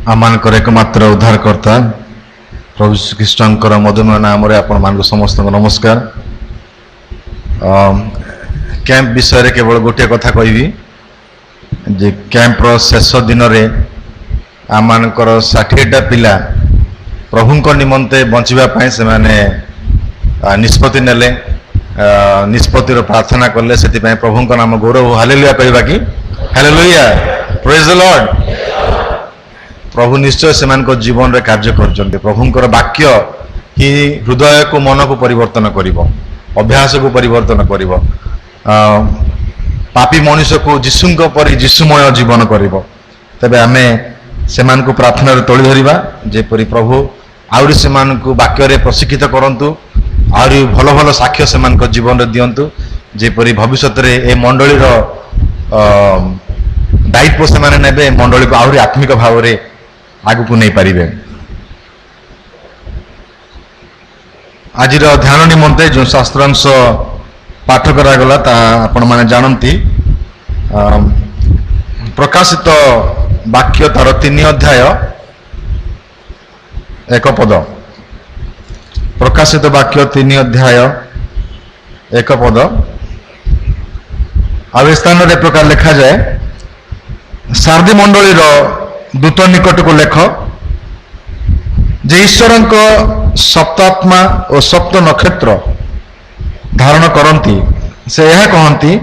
आमानकर एकमात्र उद्धारकर्ता प्रभु श्रीकृष्णकर मधुमेह नाम आपण समस्त नमस्कार। कैंप विषय केवल गोटे कथा कहबी जे कैंपर शेष दिन में आमानकर 60टा पिला प्रभु निमंते बचापी से निष्पत्ति नेले निष्पत्तिर प्रार्थना कले से प्रभु नाम गौरव हालेलुया कहवा कि हालेलुया प्रेज द लॉर्ड। प्रभु निश्चय से जीवन में कार्य कर प्रभुंकर वाक्य ही हृदय को मन को परिवर्तन करिवो, अभ्यास को परिवर्तन करिवो, पापी मनुष्य को जीशुंक परि जीशुमय जीवन करिवो। तबे आमे सेमान को प्रार्थना तोली धरिबा जेपरि प्रभु आउरी सेमान को वाक्य रे प्रशिक्षित करंतु, आउरी भल भल साक्ष्य सेमान को जीवन रे दियंतु, जेपरि भविष्य रे ए मंडली रो दायित्व सेमाने नेबे, मंडली को आउरी आत्मिक भाव रे आगु को नहीं पारिबे। आज ध्यान निमंते जो शास्त्रांश पाठ करागला ता आपण माने जानती। प्रकाशित वाक्य तार 3 अध्याय 1 पद, प्रकाशित वाक्य 3 अध्याय 1 पद। आ स्थान रे प्रकार लिखा जाए, सारदी मंडली दूत निकट को लेख जे ईश्वर सप्तात्मा और सप्त नक्षत्र धारण करती से यह कहती,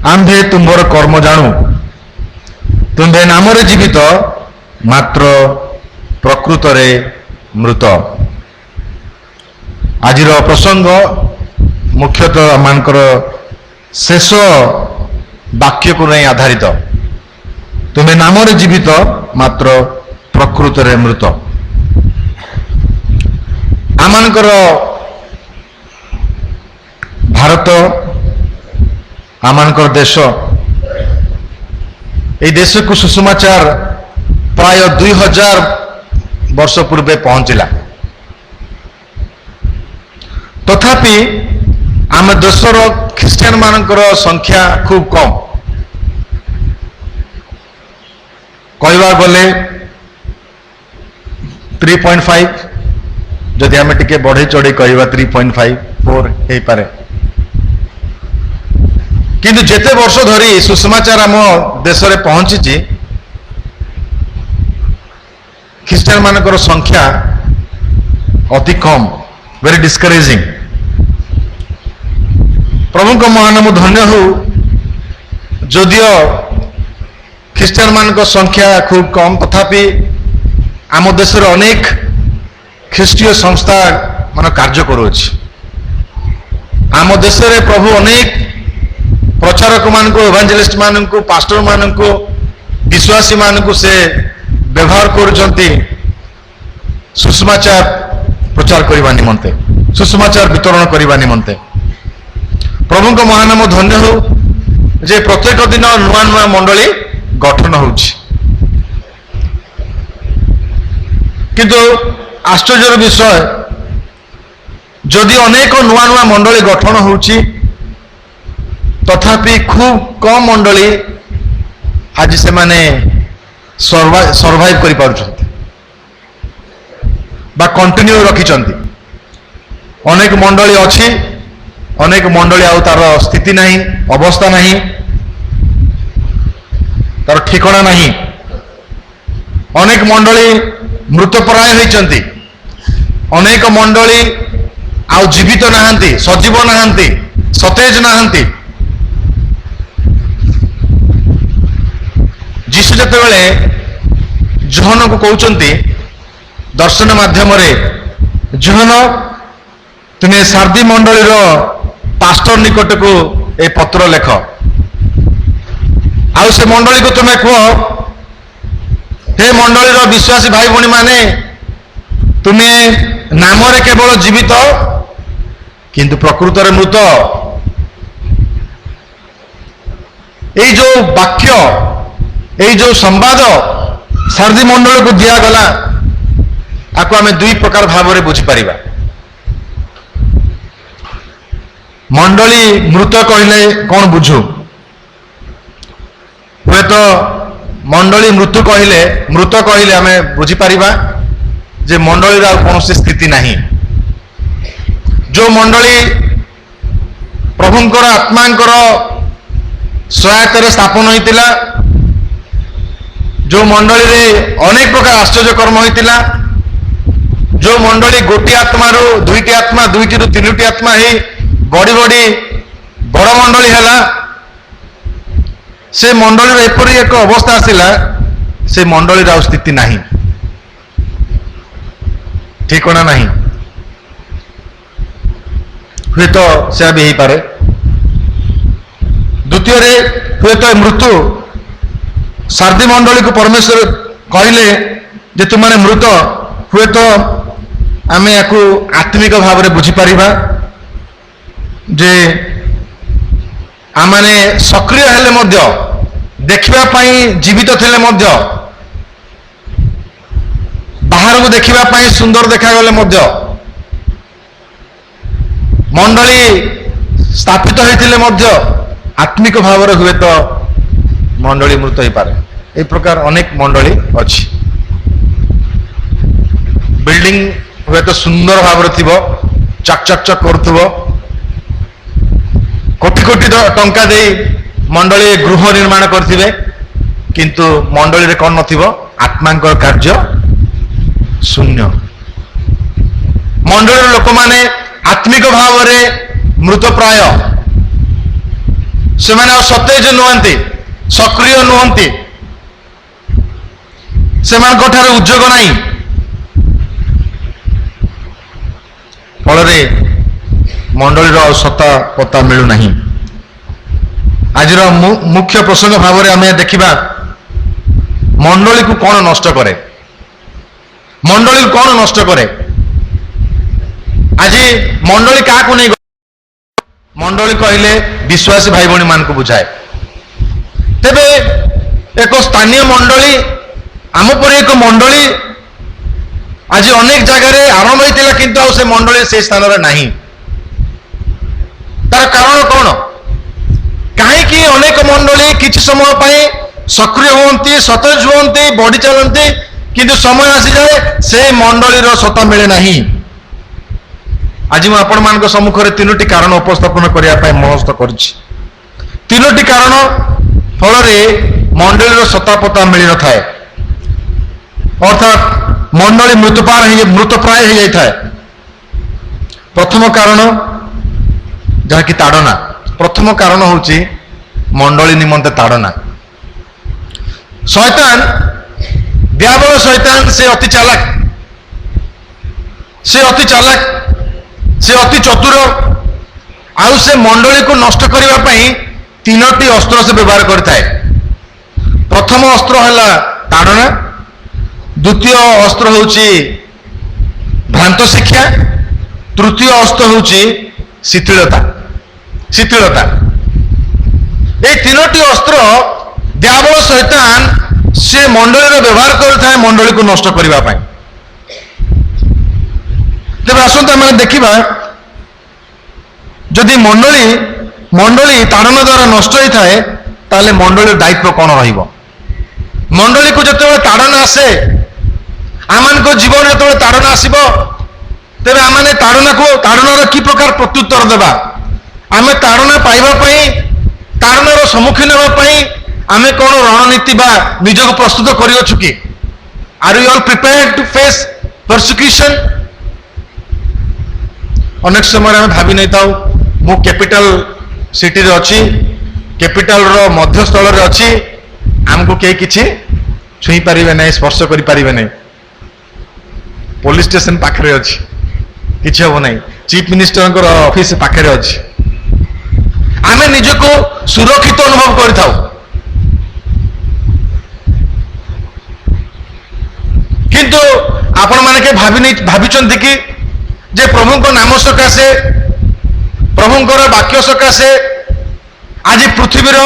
आंधे तुम्हार कर्म जानू, तुम्हें नाम जीवित मात्र प्रकृत रे मृत। आज प्रसंग मुख्यतः आमानकर शेष वाक्य को नहीं आधारित, तुम्हें नाम जीवित मात्र प्रकृत रे मृत। आमानकर भारत आमानकर देश, ये देश को सुसमाचार प्राय 2000 वर्ष पूर्वे पहुंचला। तथापि आम देशर ख्रिस्टियन मानकर संख्या खूब कम, कहवा गले 3.5, जदि आम टिके बढ़े चढ़े कहवा 3.5 4 हो पारे। किंतु जेते वर्ष धरी सुसमाचार आम देश में पहुंची, ख्रिस्टियन मानकर संख्या अति कम, वेरी डिस्करेजिंग। प्रभु को महानाम धन्य हो, जदियो ख्रिस्टियन मानकर संख्या खूब कम, तथापि आम देश अनेक ख्रिस्टीय संस्था मान कार्य करुछि। आम देश में प्रभु अनेक प्रचारक मान को, इवांजेलिस्ट मान को, पास्टर मान को, विश्वासी मान को से व्यवहार करुछंती सुसमाचार प्रचार करने निमंते, सुसमाचार वितरण करने निमंते। प्रभु को महानाम धन्य हो जे प्रत्येक दिन नुआ नुआ मंडली गठन होछि। किंतु आश्चर्यर विषय, जदि अनेक नुआ नुआ मंडली गठन होछि, तथापि खूब कम मंडली आज से माने सर्वाइव करि पारुछंती बा कंटिन्यू रखिछंती। अनेक मंडली अछि, अनेक मंडली आउ तार स्थिति नहीं, अवस्था नहीं, तार ठिकाना नहीं। अनेक मंडली मृतप्राय होइछंती, अनेक मंडली आउ जीवित नाहंती, सजीव नाहंती, सतेज नाहंती। जीशु जेतेबेले जोहन को कहउचंती दर्शन माध्यम रे, जोहन तुम्हें सारदी मंडली पास्टर निकट को ए पत्र लेख, आउ से मंडली को तुम्हें कह, हे मंडली विश्वासी भाई भणी माने, तुम्हें नाम रे केवल जीवित किंतु प्रकृत रे मृत। ये जो वाक्य, ये जो संवाद सारदी मंडल को दिगला, आपको आम 2 प्रकार भाव में बुझीपर। मंडली मृत कहले कौन बुझू, हे तो मंडली मृत कहले आम बुझीपर जे मंडली कौन स्थिति नहीं। जो मंडली प्रभुंकर आत्मांकर सहायतार स्थापन होता, जो मंडली रे अनेक प्रकार आश्चर्य कर्म होता, जो मंडली गोटी आत्मा रू दुईटी आत्मा दुईटी रू तीनोटी आत्मा ही बड़ी बड़ी बड़ मंडली है, से मंडली एपरी एक अवस्था आसला से मंडली स्थिति नहीं। ठीक ना नहीं? हुए तो से भी पारे। द्वितीय हुए तो मृत्यु सारदी मंडली को परमेश्वर कहले जे तुमने मृत, हुए तो आम या आत्मिक भाव में बुझीपर जे आमने सक्रिय हेले मध्य देखापी जीवित थे बाहर को देखापी सुंदर देखागले मंडली स्थापित होते आत्मिक भाव हुए तो मंडली मृत हो पारे। ए प्रकार अनेक मंडली अच्छी। बिल्डिंग हुए तो सुंदर भाव थी चक चक चक करुव, कोटी कोटी टंका दे मंडली गृह निर्माण करथिबे, किंतु मंडली रे कौन नथिबो आत्मांकर कार्य शून्य। मंडली लोक माने आत्मिक भाव में मृत प्राय, से माने सतेज नुहंती, सक्रिय नुहंती, से उद्योग नहीं। फल मंडली सता पता मिलू नहीं। आज मुख्य प्रसंग भाव में आम देखा मंडली को कौन नष्ट करे, मंडली को कौन नष्ट करे। आज मंडली क्या नहीं, मंडली कहले विश्वासी भाई भणी मान को बुझाए। तेबे एक स्थानीय मंडली आम पर एक मंडली आज अनेक जगह आरंभ होता, किंतु से मंडली से स्थान में नहीं। तार कारण कौन? कहीं अनेक मंडली किसी समय सक्रिय होती, सतेज होती, बढ़ी चलती, किंतु समय आसी जाए से मंडलीर सत्ता मिले नहीं। आज मुझे आपण मान सम्मुख में तीनोटी कारण उपस्थापन करने मनस्थ कर। तीनोटी कारण फल मंडलीर सत्ता पता मिल न था, अर्थात मंडली मृतप्राय हो जाए। प्रथम कारण जहाँकि ताड़ना, प्रथम कारण हूँ मंडली निमंते ताड़ना। शैतान दियाबल शैतान से अति चालाक, से अति चालाक, से अति चतुर, आउ से मंडली को नष्ट करने तीनोटी अस्त्र से व्यवहार करता है। प्रथम अस्त्र है ताड़ना, द्वितीय अस्त्र हूँ भ्रांत शिक्षा, तृतीय अस्त्र हूँ शिथिलता। शिथिलता ये तीनोटी अस्त्र दियाबल शैतान से मंडली व्यवहार करता है मंडली को नष्ट करने। तेज आसत आम देखा जदि मंडली ताड़ना द्वारा नष्ट होता है ताले मंडली दायित्व कौन रहिबो। मंडली को जिते ताड़ना आसे आम जीवन जो ताड़ना आसब तेरे आम ताड़नार कि प्रकार प्रत्युत्तर देवा। आम ताड़ना पाइबापी ताड़नार सम्मुखीन होगापी आम कौन रणनीति बा निजक प्रस्तुत करियछु कि? Are you all prepared to face persecution? अनेक समय आम भावी नहीं था मु कैपिटल सिटी रे अच्छी, कैपिटल रो मध्यस्थल रे अच्छी, आमको कई किछि छुई पारिबे नहीं, स्पर्श करि पारिबे नहीं। पुलिस स्टेशन पाखरे अच्छी, किछि हो नहीं। चीफ मिनिस्टर ऑफिस पाखरे अच्छी। आम निजको सुरक्षित अनुभव करथाउ, किंतु आपण माने के भाविचंती कि जे प्रभु को नाम सकाशे, प्रभुंकर वाक्य सकाशे आज पृथ्वीर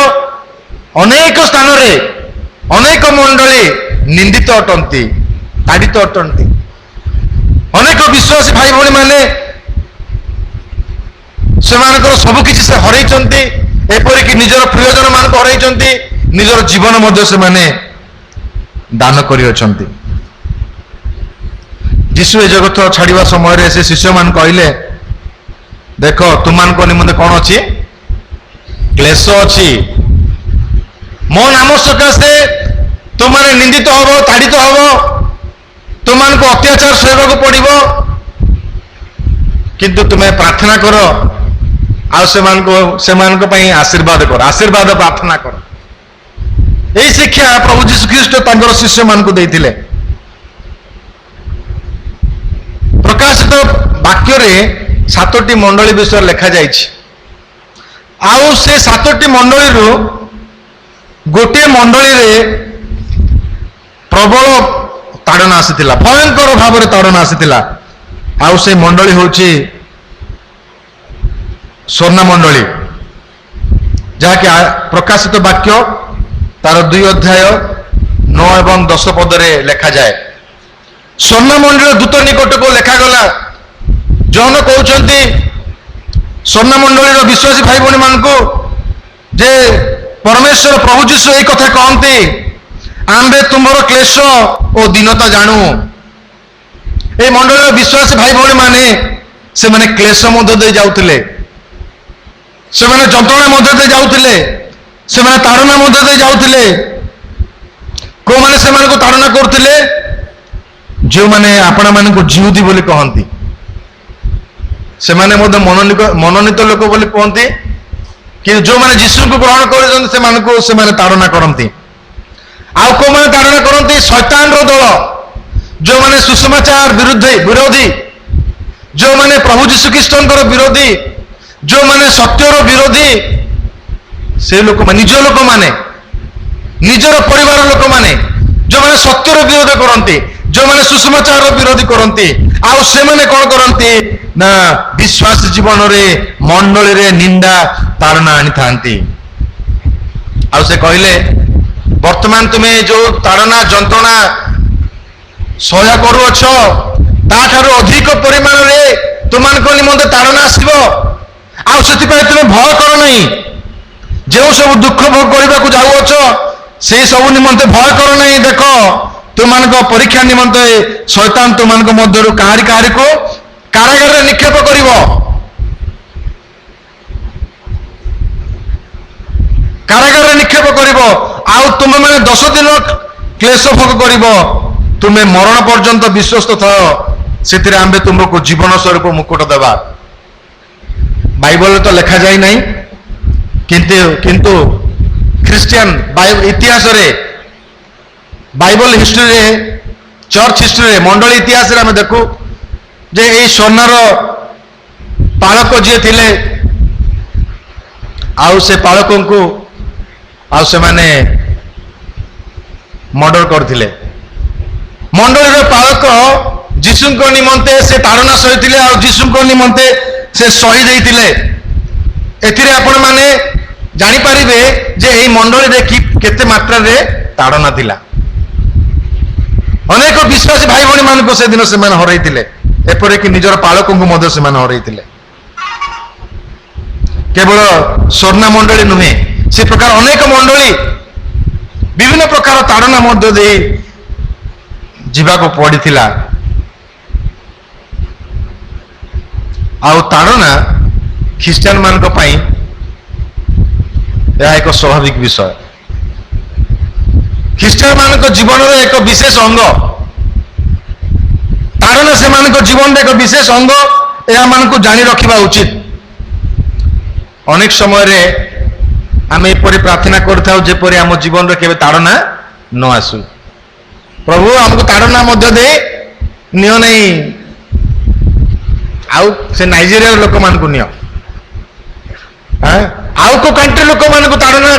अनेक स्थान रे अनेक मंडली निंदित अटंती, ताड़ित अटंती। अनेक विश्वासी भाई भणी माने सेमानकर सबकिछि से हरैचंती, एपरिक निजर प्रियजन मान हरैचंती, निजर जीवन मध्य से माने ଦାନ କରିଅଛନ୍ତି। ଯୀଶୁ ଏ ଜଗତ ଛାଡ଼ିବା ସମୟରେ ସେ ଶିଷ୍ୟମାନଙ୍କୁ କହିଲେ, ଦେଖ ତୁମମାନଙ୍କ ନିମନ୍ତେ କ'ଣ ଅଛି? କ୍ଲେଶ ଅଛି। ମୋ ନାମ ସକାଶେ ତୁମମାନେ ନିନ୍ଦିତ ହବ, ତାଡ଼ିତ ହବ, ତୁମମାନଙ୍କୁ ଅତ୍ୟାଚାର ସହିବାକୁ ପଡ଼ିବ, କିନ୍ତୁ ତୁମେ ପ୍ରାର୍ଥନା କର ଆଉ ସେମାନଙ୍କ ପାଇଁ ଆଶୀର୍ବାଦ କର, ଆଶୀର୍ବାଦ ପ୍ରାର୍ଥନା କର। ଏହି ଶିକ୍ଷା ପ୍ରଭୁ ଯୀଶୁ ଖ୍ରୀଷ୍ଟ ତାଙ୍କର ଶିଷ୍ୟମାନଙ୍କୁ ଦେଇଥିଲେ। ପ୍ରକାଶିତ ବାକ୍ୟରେ 7ଟି ମଣ୍ଡଳୀ ବିଷୟରେ ଲେଖାଯାଇଛି। ଆଉ ସେ 7ଟି ମଣ୍ଡଳୀରୁ ଗୋଟିଏ ମଣ୍ଡଳୀରେ ପ୍ରବଳ ତାଡ଼ନା ଆସିଥିଲା, ଭୟଙ୍କର ଭାବରେ ତାଡ଼ନା ଆସିଥିଲା। ଆଉ ସେ ମଣ୍ଡଳୀ ହେଉଛି ସ୍ୱର୍ଣ୍ଣ ମଣ୍ଡଳୀ, ଯାହାକି ପ୍ରକାଶିତ ବାକ୍ୟ ତାର 2 ଅଧ୍ୟାୟ 9 ଏବଂ 10 ପଦରେ ଲେଖାଯାଏ। ସ୍ୱର୍ଣ୍ଣ ମଣ୍ଡଳୀର ଦୂତ ନିକଟକୁ ଲେଖାଗଲା। ଜହନ କହୁଛନ୍ତି ସ୍ୱର୍ଣ୍ଣ ମଣ୍ଡଳୀର ବିଶ୍ୱାସୀ ଭାଇ ଭଉଣୀ ମାନଙ୍କୁ ଯେ ପରମେଶ୍ୱର ପ୍ରଭୁ ଯୀଶୁ ଏହି କଥା କହନ୍ତି, ଆମ୍ଭେ ତୁମର କ୍ଲେଶ ଓ ଦୀନତା ଜାଣୁ। ଏହି ମଣ୍ଡଳୀର ବିଶ୍ୱାସୀ ଭାଇ ଭଉଣୀ ମାନେ ସେମାନେ କ୍ଲେଶ ମଧ୍ୟ ଦେଇ ଯାଉଥିଲେ, ସେମାନେ ଯନ୍ତ୍ରଣା ମଧ୍ୟ ଦେଇ ଯାଉଥିଲେ, ସେମାନେ ତାଡ଼ନା ମଧ୍ୟ ଦେଇ ଯାଉଥିଲେ। କୋଉମାନେ ସେମାନଙ୍କୁ ତାଡ଼ନା କରୁଥିଲେ? ଯେଉଁମାନେ ଆପଣମାନଙ୍କୁ ଜିହୁଦୀ ବୋଲି କହନ୍ତି, ସେମାନେ ମଧ୍ୟ ମନୋନୀତ ଲୋକ ବୋଲି କୁହନ୍ତି, କିନ୍ତୁ ଯେଉଁମାନେ ଯୀଶୁଙ୍କୁ ଗ୍ରହଣ କରିଛନ୍ତି ସେମାନଙ୍କୁ ସେମାନେ ତାଡ଼ନା କରନ୍ତି। ଆଉ କୋଉମାନେ ତାଡ଼ନା କରନ୍ତି? ଶୈତାନର ଦଳ, ଯେଉଁମାନେ ସୁସମାଚାର ବିରୋଧୀ, ଯେଉଁମାନେ ପ୍ରଭୁ ଯୀଶୁ ଖ୍ରୀଷ୍ଟଙ୍କର ବିରୋଧୀ, ଯେଉଁମାନେ ସତ୍ୟର ବିରୋଧୀ, ସେ ଲୋକମାନେ ନିଜ ଲୋକମାନେ, ନିଜର ପରିବାର ଲୋକମାନେ, ଯେଉଁମାନେ ସତ୍ୟର ବିରୋଧ କରନ୍ତି, ଯେଉଁମାନେ ସୁସମାଚାରର ବିରୋଧୀ କରନ୍ତି, ଆଉ ସେମାନେ କ'ଣ କରନ୍ତି ନା ବିଶ୍ୱାସ ଜୀବନରେ ମଣ୍ଡଳୀରେ ନିନ୍ଦା ତାଡ଼ନା ଆଣିଥାନ୍ତି। ଆଉ ସେ କହିଲେ, ବର୍ତ୍ତମାନ ତୁମେ ଯୋଉ ତାଡ଼ନା ଯନ୍ତ୍ରଣା ସହ୍ୟ କରୁଅଛ, ତାଠାରୁ ଅଧିକ ପରିମାଣରେ ତୁମମାନଙ୍କ ନିମନ୍ତେ ତାଡ଼ନା ଆସିବ। ଆଉ ସେଥିପାଇଁ ତୁମେ ଭୟ କର ନାହିଁ। ଯେଉଁ ସବୁ ଦୁଃଖ ଭୋଗ କରିବାକୁ ଯାଉଅଛ ସେଇ ସବୁ ନିମନ୍ତେ ଭୟ କର ନାହିଁ। ଦେଖ, ତୁମମାନଙ୍କ ପରୀକ୍ଷା ନିମନ୍ତେ ଶୈତାନ ତୁମମାନଙ୍କ ମଧ୍ୟରୁ କାହାରିକୁ କାରାଗାରରେ ନିକ୍ଷେପ କରିବ। କାରାଗାରରେ ନିକ୍ଷେପ କରିବ। ଆଉ ତୁମେମାନେ 10 ଦିନ କ୍ଲେଶ ଭୋଗ କରିବ। ତୁମେ ମରଣ ପର୍ଯ୍ୟନ୍ତ ବିଶ୍ୱସ୍ତ ଥାଅ, ସେଥିରେ ଆମ୍ଭେ ତୁମକୁ ଜୀବନ ସ୍ୱରୂପ ମୁକୁଟ ଦେବା। ବାଇବଲରେ ତ ଲେଖାଯାଇ ନାହିଁ, କିନ୍ତୁ ଖ୍ରୀଷ୍ଟିଆନ ଇତିହାସରେ, ବାଇବଲ ହିଷ୍ଟ୍ରିରେ, ଚର୍ଚ୍ଚ ହିଷ୍ଟ୍ରିରେ, ମଣ୍ଡଳୀ ଇତିହାସରେ ଆମେ ଦେଖୁ ଯେ ଏଇ ସ୍ୱର୍ଣ୍ଣର ପାଳକ ଯିଏ ଥିଲେ, ଆଉ ସେ ପାଳକଙ୍କୁ ଆଉ ସେମାନେ ମର୍ଡର କରିଥିଲେ। ମଣ୍ଡଳୀର ପାଳକ ଯୀଶୁଙ୍କ ନିମନ୍ତେ ସେ ତାଡ଼ନା ସହିଥିଲେ, ଆଉ ଯୀଶୁଙ୍କ ନିମନ୍ତେ ସେ ଶହୀଦ ହେଇଥିଲେ। ଏଥିରେ ଆପଣମାନେ ଜାଣିପାରିବେ ଯେ ଏହି ମଣ୍ଡଳୀରେ କେତେ ମାତ୍ରାରେ ତାଡ଼ନା ଥିଲା। ଅନେକ ବିଶ୍ୱାସୀ ଭାଇ ଭଉଣୀ ମାନଙ୍କୁ ସେଦିନ ସେମାନେ ହରାଇଥିଲେ, ଏପରିକି ନିଜର ପାଳକଙ୍କୁ ମଧ୍ୟ ସେମାନେ ହରାଇଥିଲେ। କେବଳ ସ୍ୱର୍ଣ୍ଣ ମଣ୍ଡଳୀ ନୁହେଁ, ସେ ପ୍ରକାର ଅନେକ ମଣ୍ଡଳୀ ବିଭିନ୍ନ ପ୍ରକାର ତାଡ଼ନା ମଧ୍ୟ ଦେଇ ଯିବାକୁ ପଡ଼ିଥିଲା। ଆଉ ତାଡ଼ନା ଖ୍ରୀଷ୍ଟିଆନ ମାନଙ୍କ ପାଇଁ ଏହା ଏକ ସ୍ୱାଭାବିକ ବିଷୟ। ଖ୍ରୀଷ୍ଟିଆନ ମାନଙ୍କ ଜୀବନର ଏକ ବିଶେଷ ଅଙ୍ଗ। ତାଡ଼ନା ସେମାନଙ୍କ ଜୀବନର ଏକ ବିଶେଷ ଅଙ୍ଗ, ଏହାମାନଙ୍କୁ ଜାଣି ରଖିବା ଉଚିତ। ଅନେକ ସମୟରେ ଆମେ ଏପରି ପ୍ରାର୍ଥନା କରିଥାଉ ଯେପରି ଆମ ଜୀବନରେ କେବେ ତାଡ଼ନା ନ ଆସୁ। ପ୍ରଭୁ ଆମକୁ ତାଡ଼ନା ମଧ୍ୟ ଦେଇ ନିଅ ନାହିଁ, ଆଉ ସେ ନାଇଜେରିଆର ଲୋକମାନଙ୍କୁ ନିଅ, ଆଉ କୋଉ କଣ୍ଟ୍ରି ଲୋକମାନଙ୍କୁ ତାଡ଼ନା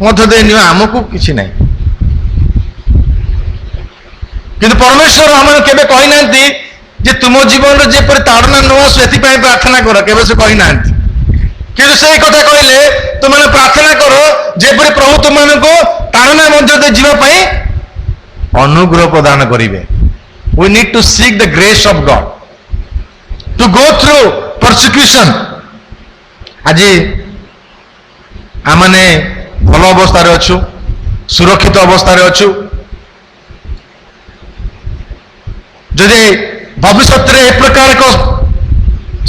ମଧ୍ୟ ଦେଇ ନିଅ, ଆମକୁ କିଛି ନାହିଁ। କିନ୍ତୁ ପରମେଶ୍ୱର ଆମକୁ କେବେ କହିନାହାନ୍ତି ଯେ ତୁମ ଜୀବନରେ ଯେପରି ତାଡ଼ନା ନ ଆସୁ ଏଥିପାଇଁ ପ୍ରାର୍ଥନା କର, କେବେ ସେ କହିନାହାନ୍ତି। କିନ୍ତୁ ସେଇ କଥା କହିଲେ ତୁମମାନେ ପ୍ରାର୍ଥନା କର ଯେପରି ପ୍ରଭୁ ତୁମମାନଙ୍କୁ ତାଡ଼ନା ମଧ୍ୟ ଦେଇ ଯିବା ପାଇଁ ଅନୁଗ୍ରହ ପ୍ରଦାନ କରିବେ। We need to seek the grace of God to go through persecution. ଆଜି ଆମେ ଭଲ ଅବସ୍ଥାରେ ଅଛୁ, ସୁରକ୍ଷିତ ଅବସ୍ଥାରେ ଅଛୁ, जदि भविष्य में एक प्रकार एक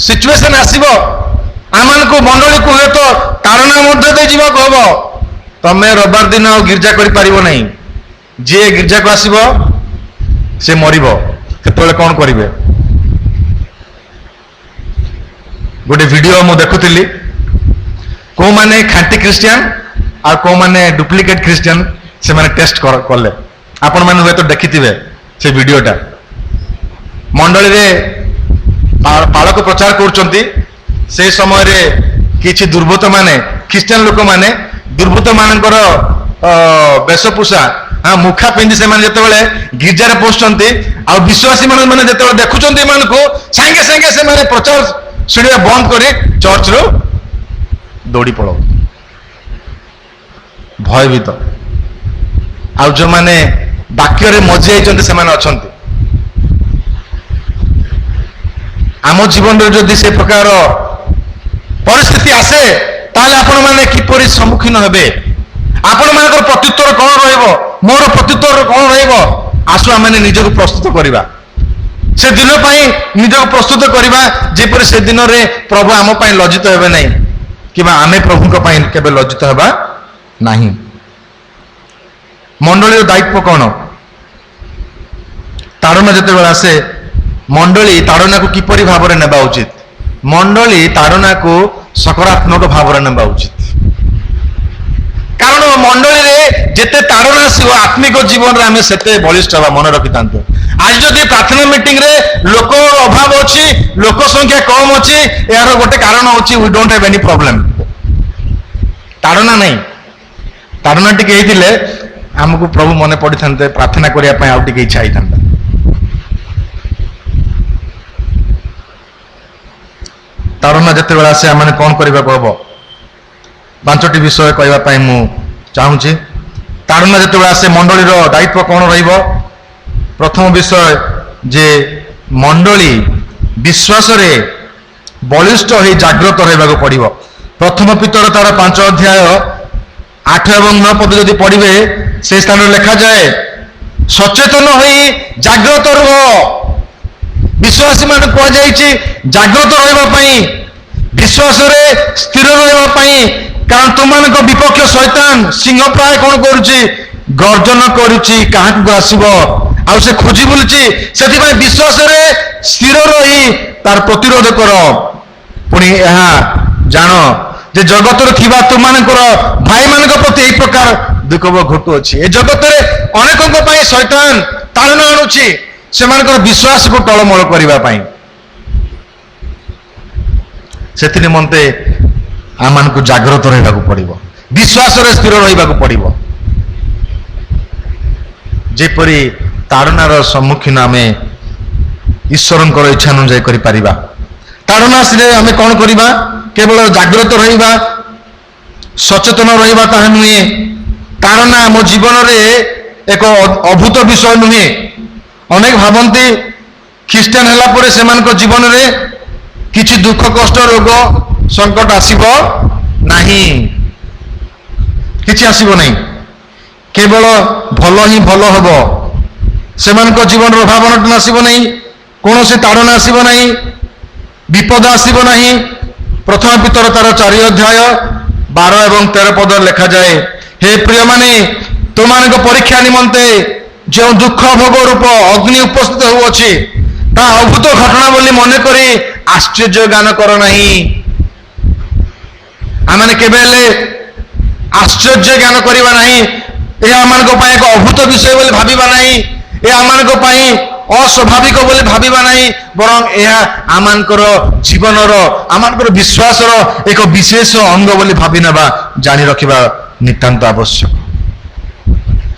सिचुएशन आसीबो आमान को मंडली को हुए तो तारणा मध्य दे जीवा को हबो तमे रविवार दिन आ गिरजा करि परिबो नहीं जे गिरजा को आसीबो से मरिबो केतले कोन करिवे गोटे वीडियो मु देखुतिली को माने खांटी क्रिश्चियन आ को माने डुप्लिकेट क्रिश्चियन से माने टेस्ट करले आपण माने हुए तो देखिथिबे से वीडियोटा मंडली रे बालक प्रचार करुचंती से समय रे किछि दुर्बृत्त माने क्रिश्चियन लोक माने दुर्बृत्त मानकर वेशभूषा हाँ मुखा पिंधि से माने जेतेबेले गिरजा रे पहुंचंती आ विश्वासी माने जेतेबेले देखुचंती मानको संगे संगे से माने प्रचार सुनिया बंद करी चर्च रो दौड़ी पड़ो भयभीत आ जो माने वाक्य रे मजी आइचंती से माने अछंती आम जीवन रे जदि से प्रकार परिस्थिति आसे ताले आपण माने किपरि सम्मुखीन हेबे आपण मानकर प्रत्युत्तर कोन रहइबो मोर प्रत्युत्तर कोन रहइबो आसु आमे निजको प्रस्तुत करिबा से दिन पई निजको प्रस्तुत करिबा जेपरि से दिन रे प्रभु आम पई लज्जित हेबे नै किबा आमे प्रभु को पई केबे लज्जित हेबा नाही मंडली रो दायित्व कोन तारण जते बेला आसे मंडली ताड़ना को किपरि भाव में नेबा उचित मंडली ताड़ना को सकारात्मक भाव में नेबा उचित कारण मंडली रे जेते ताड़ना आसीबो आत्मिक जीवन रे हमें सेते बलिष्ठ हवा मन रखि तांतो आज जदि प्रार्थना मीटिंग रे लोक अभाव अछि लोक संख्या कम अछि यार गोटे कारण अछि we don't have any problem ताड़ना नहीं ताड़ना टिके हेतिले हमको प्रभु मने पड़ी थांते प्रार्थना करिया पय आउ टिके इच्छा आइ थांता तारणा जिते बेला से आम कौन करने को हम 5टी विषय कहवाई मु चाहूँगी तारणा जिते बेला से मंडली दायित्व कौन रहिबो प्रथम विषय जे मंडली विश्वास रे बलिष्ठ हो जागृत रहा पड़ो प्रथम पितर तार 5 अध्याय 8 और 9 पद जदि पढ़े से स्थान लिखा जाए सचेतन हो जागृत रह विश्वासी मान कहुई जागृत रही विश्वास रे स्थिर रही कारण तुम विपक्ष शैतान सिंह प्राय कौन करुच्ची गर्जन करुच्ची क्या आसब आ खोजी बुलूची से विश्वास रे स्थिर रही तार प्रतिरोध कर पुणी जान जे जगत थिबा तुम भाई मान प्रति यही प्रकार दुख घटू अच्छी ए जगत अनेक शैतान ताड़ना आणुची से विश्वास को टलमल करने से निमंते आम को जागृत रहा पड़ो विश्वास रे स्थिर रहा पड़ो जेपरी ताड़नार सम्मुखीन आम ईश्वर इच्छा अनुजाई कर ताड़ना से आम कौन करवा केवल जागृत रहा सचेतन रहा ताहा नुहे ताड़ना आम जीवन में एक अभूत विषय नुहे अनेक भावती ख्रीस्टान है से जीवन में किसी दुख कष्ट रोग संकट आसब नहीं किसी आसब नहीं केवल भल ही भल हम से जीवन अभाव अनटन आसब नहीं कौन से ताड़ना आसब नहीं विपद आसब नहीं प्रथम पितर तार 4 अध्याय 12 और 13 पद लिखा जाए हे प्रिय माने तुम परीक्षा निमंते जो दुख भोग रूप अग्नि उपस्थित होउछि ता अभूत घटना बोली मन करी आश्चर्य गान कर नहीं आमने केबेले आश्चर्य ज्ञान करवा नहीं यह आम एक अभूत विषय बोली भाविबा नहीं यह आम अस्वाभाविक बोली भाविबा नहीं बरं यह आमानकर जीवनर आमानकर विश्वासर एक विशेष अंग बोली भावी नेबा जानी रखिबा नितांत आवश्यक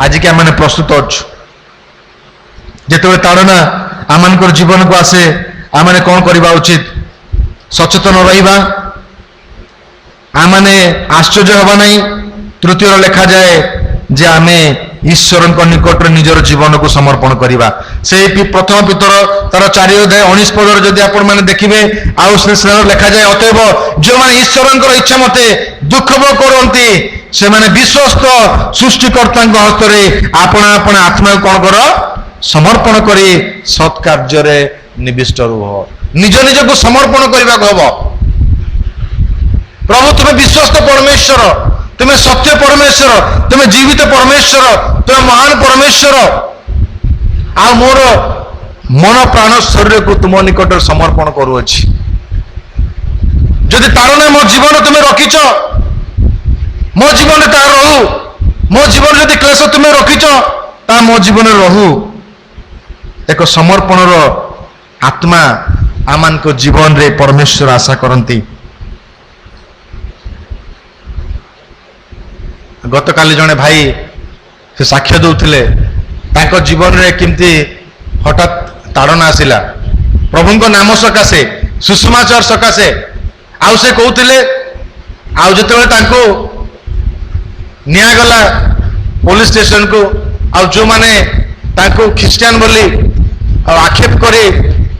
आज के आम प्रस्तुत अच्छु जिते ताड़ना आम जीवन को आसे आम कौन करवा उचित सचेतन रहा आमने आश्चर्य हवा नहीं तृतीय लिखा जाए जे आम ईश्वर निकट निजर जीवन को समर्पण करवा से प्रथम पितर तार 4 अध्याय 19 पदर जदि आपण मैंने देखिए आउ लिखा जाए अतएव जो मैंने ईश्वर इच्छा मते दुख भोग करती से मैंने विश्वस्त सृष्टिकर्ता हस्त में आपण आपण आत्मा कौन कर समर्पण करी सत्कार्य निविष्ट रुह निज निज को समर्पण करने को हम प्रभु तुम्हें विश्वस्त परमेश्वर तुम्हें सत्य परमेश्वर तुम्हें जीवित परमेश्वर तुम्हें महान परमेश्वर आ मोर मन प्राण शरीर को तुम निकट समर्पण करुअछि जदि तार ना मो जीवन तुम्हें रखिच मो जीवन तार रहू मो जीवन जदि क्लेश तुम्हें रखिच ता मो जीवन रहू एक समर्पण आत्मा आमान को जीवन रे परमेश्वर आशा करती गत काली जने भाई से साक्ष्य दौले जीवन रे किमती हठात ताड़ना आसिला प्रभु नाम सकाशे सुसमाचार सकाशे आउ से कहते आउ जो निगला पुलिस स्टेशन को आउ जो माने ख्रिस्टियान बोली आक्षेप कर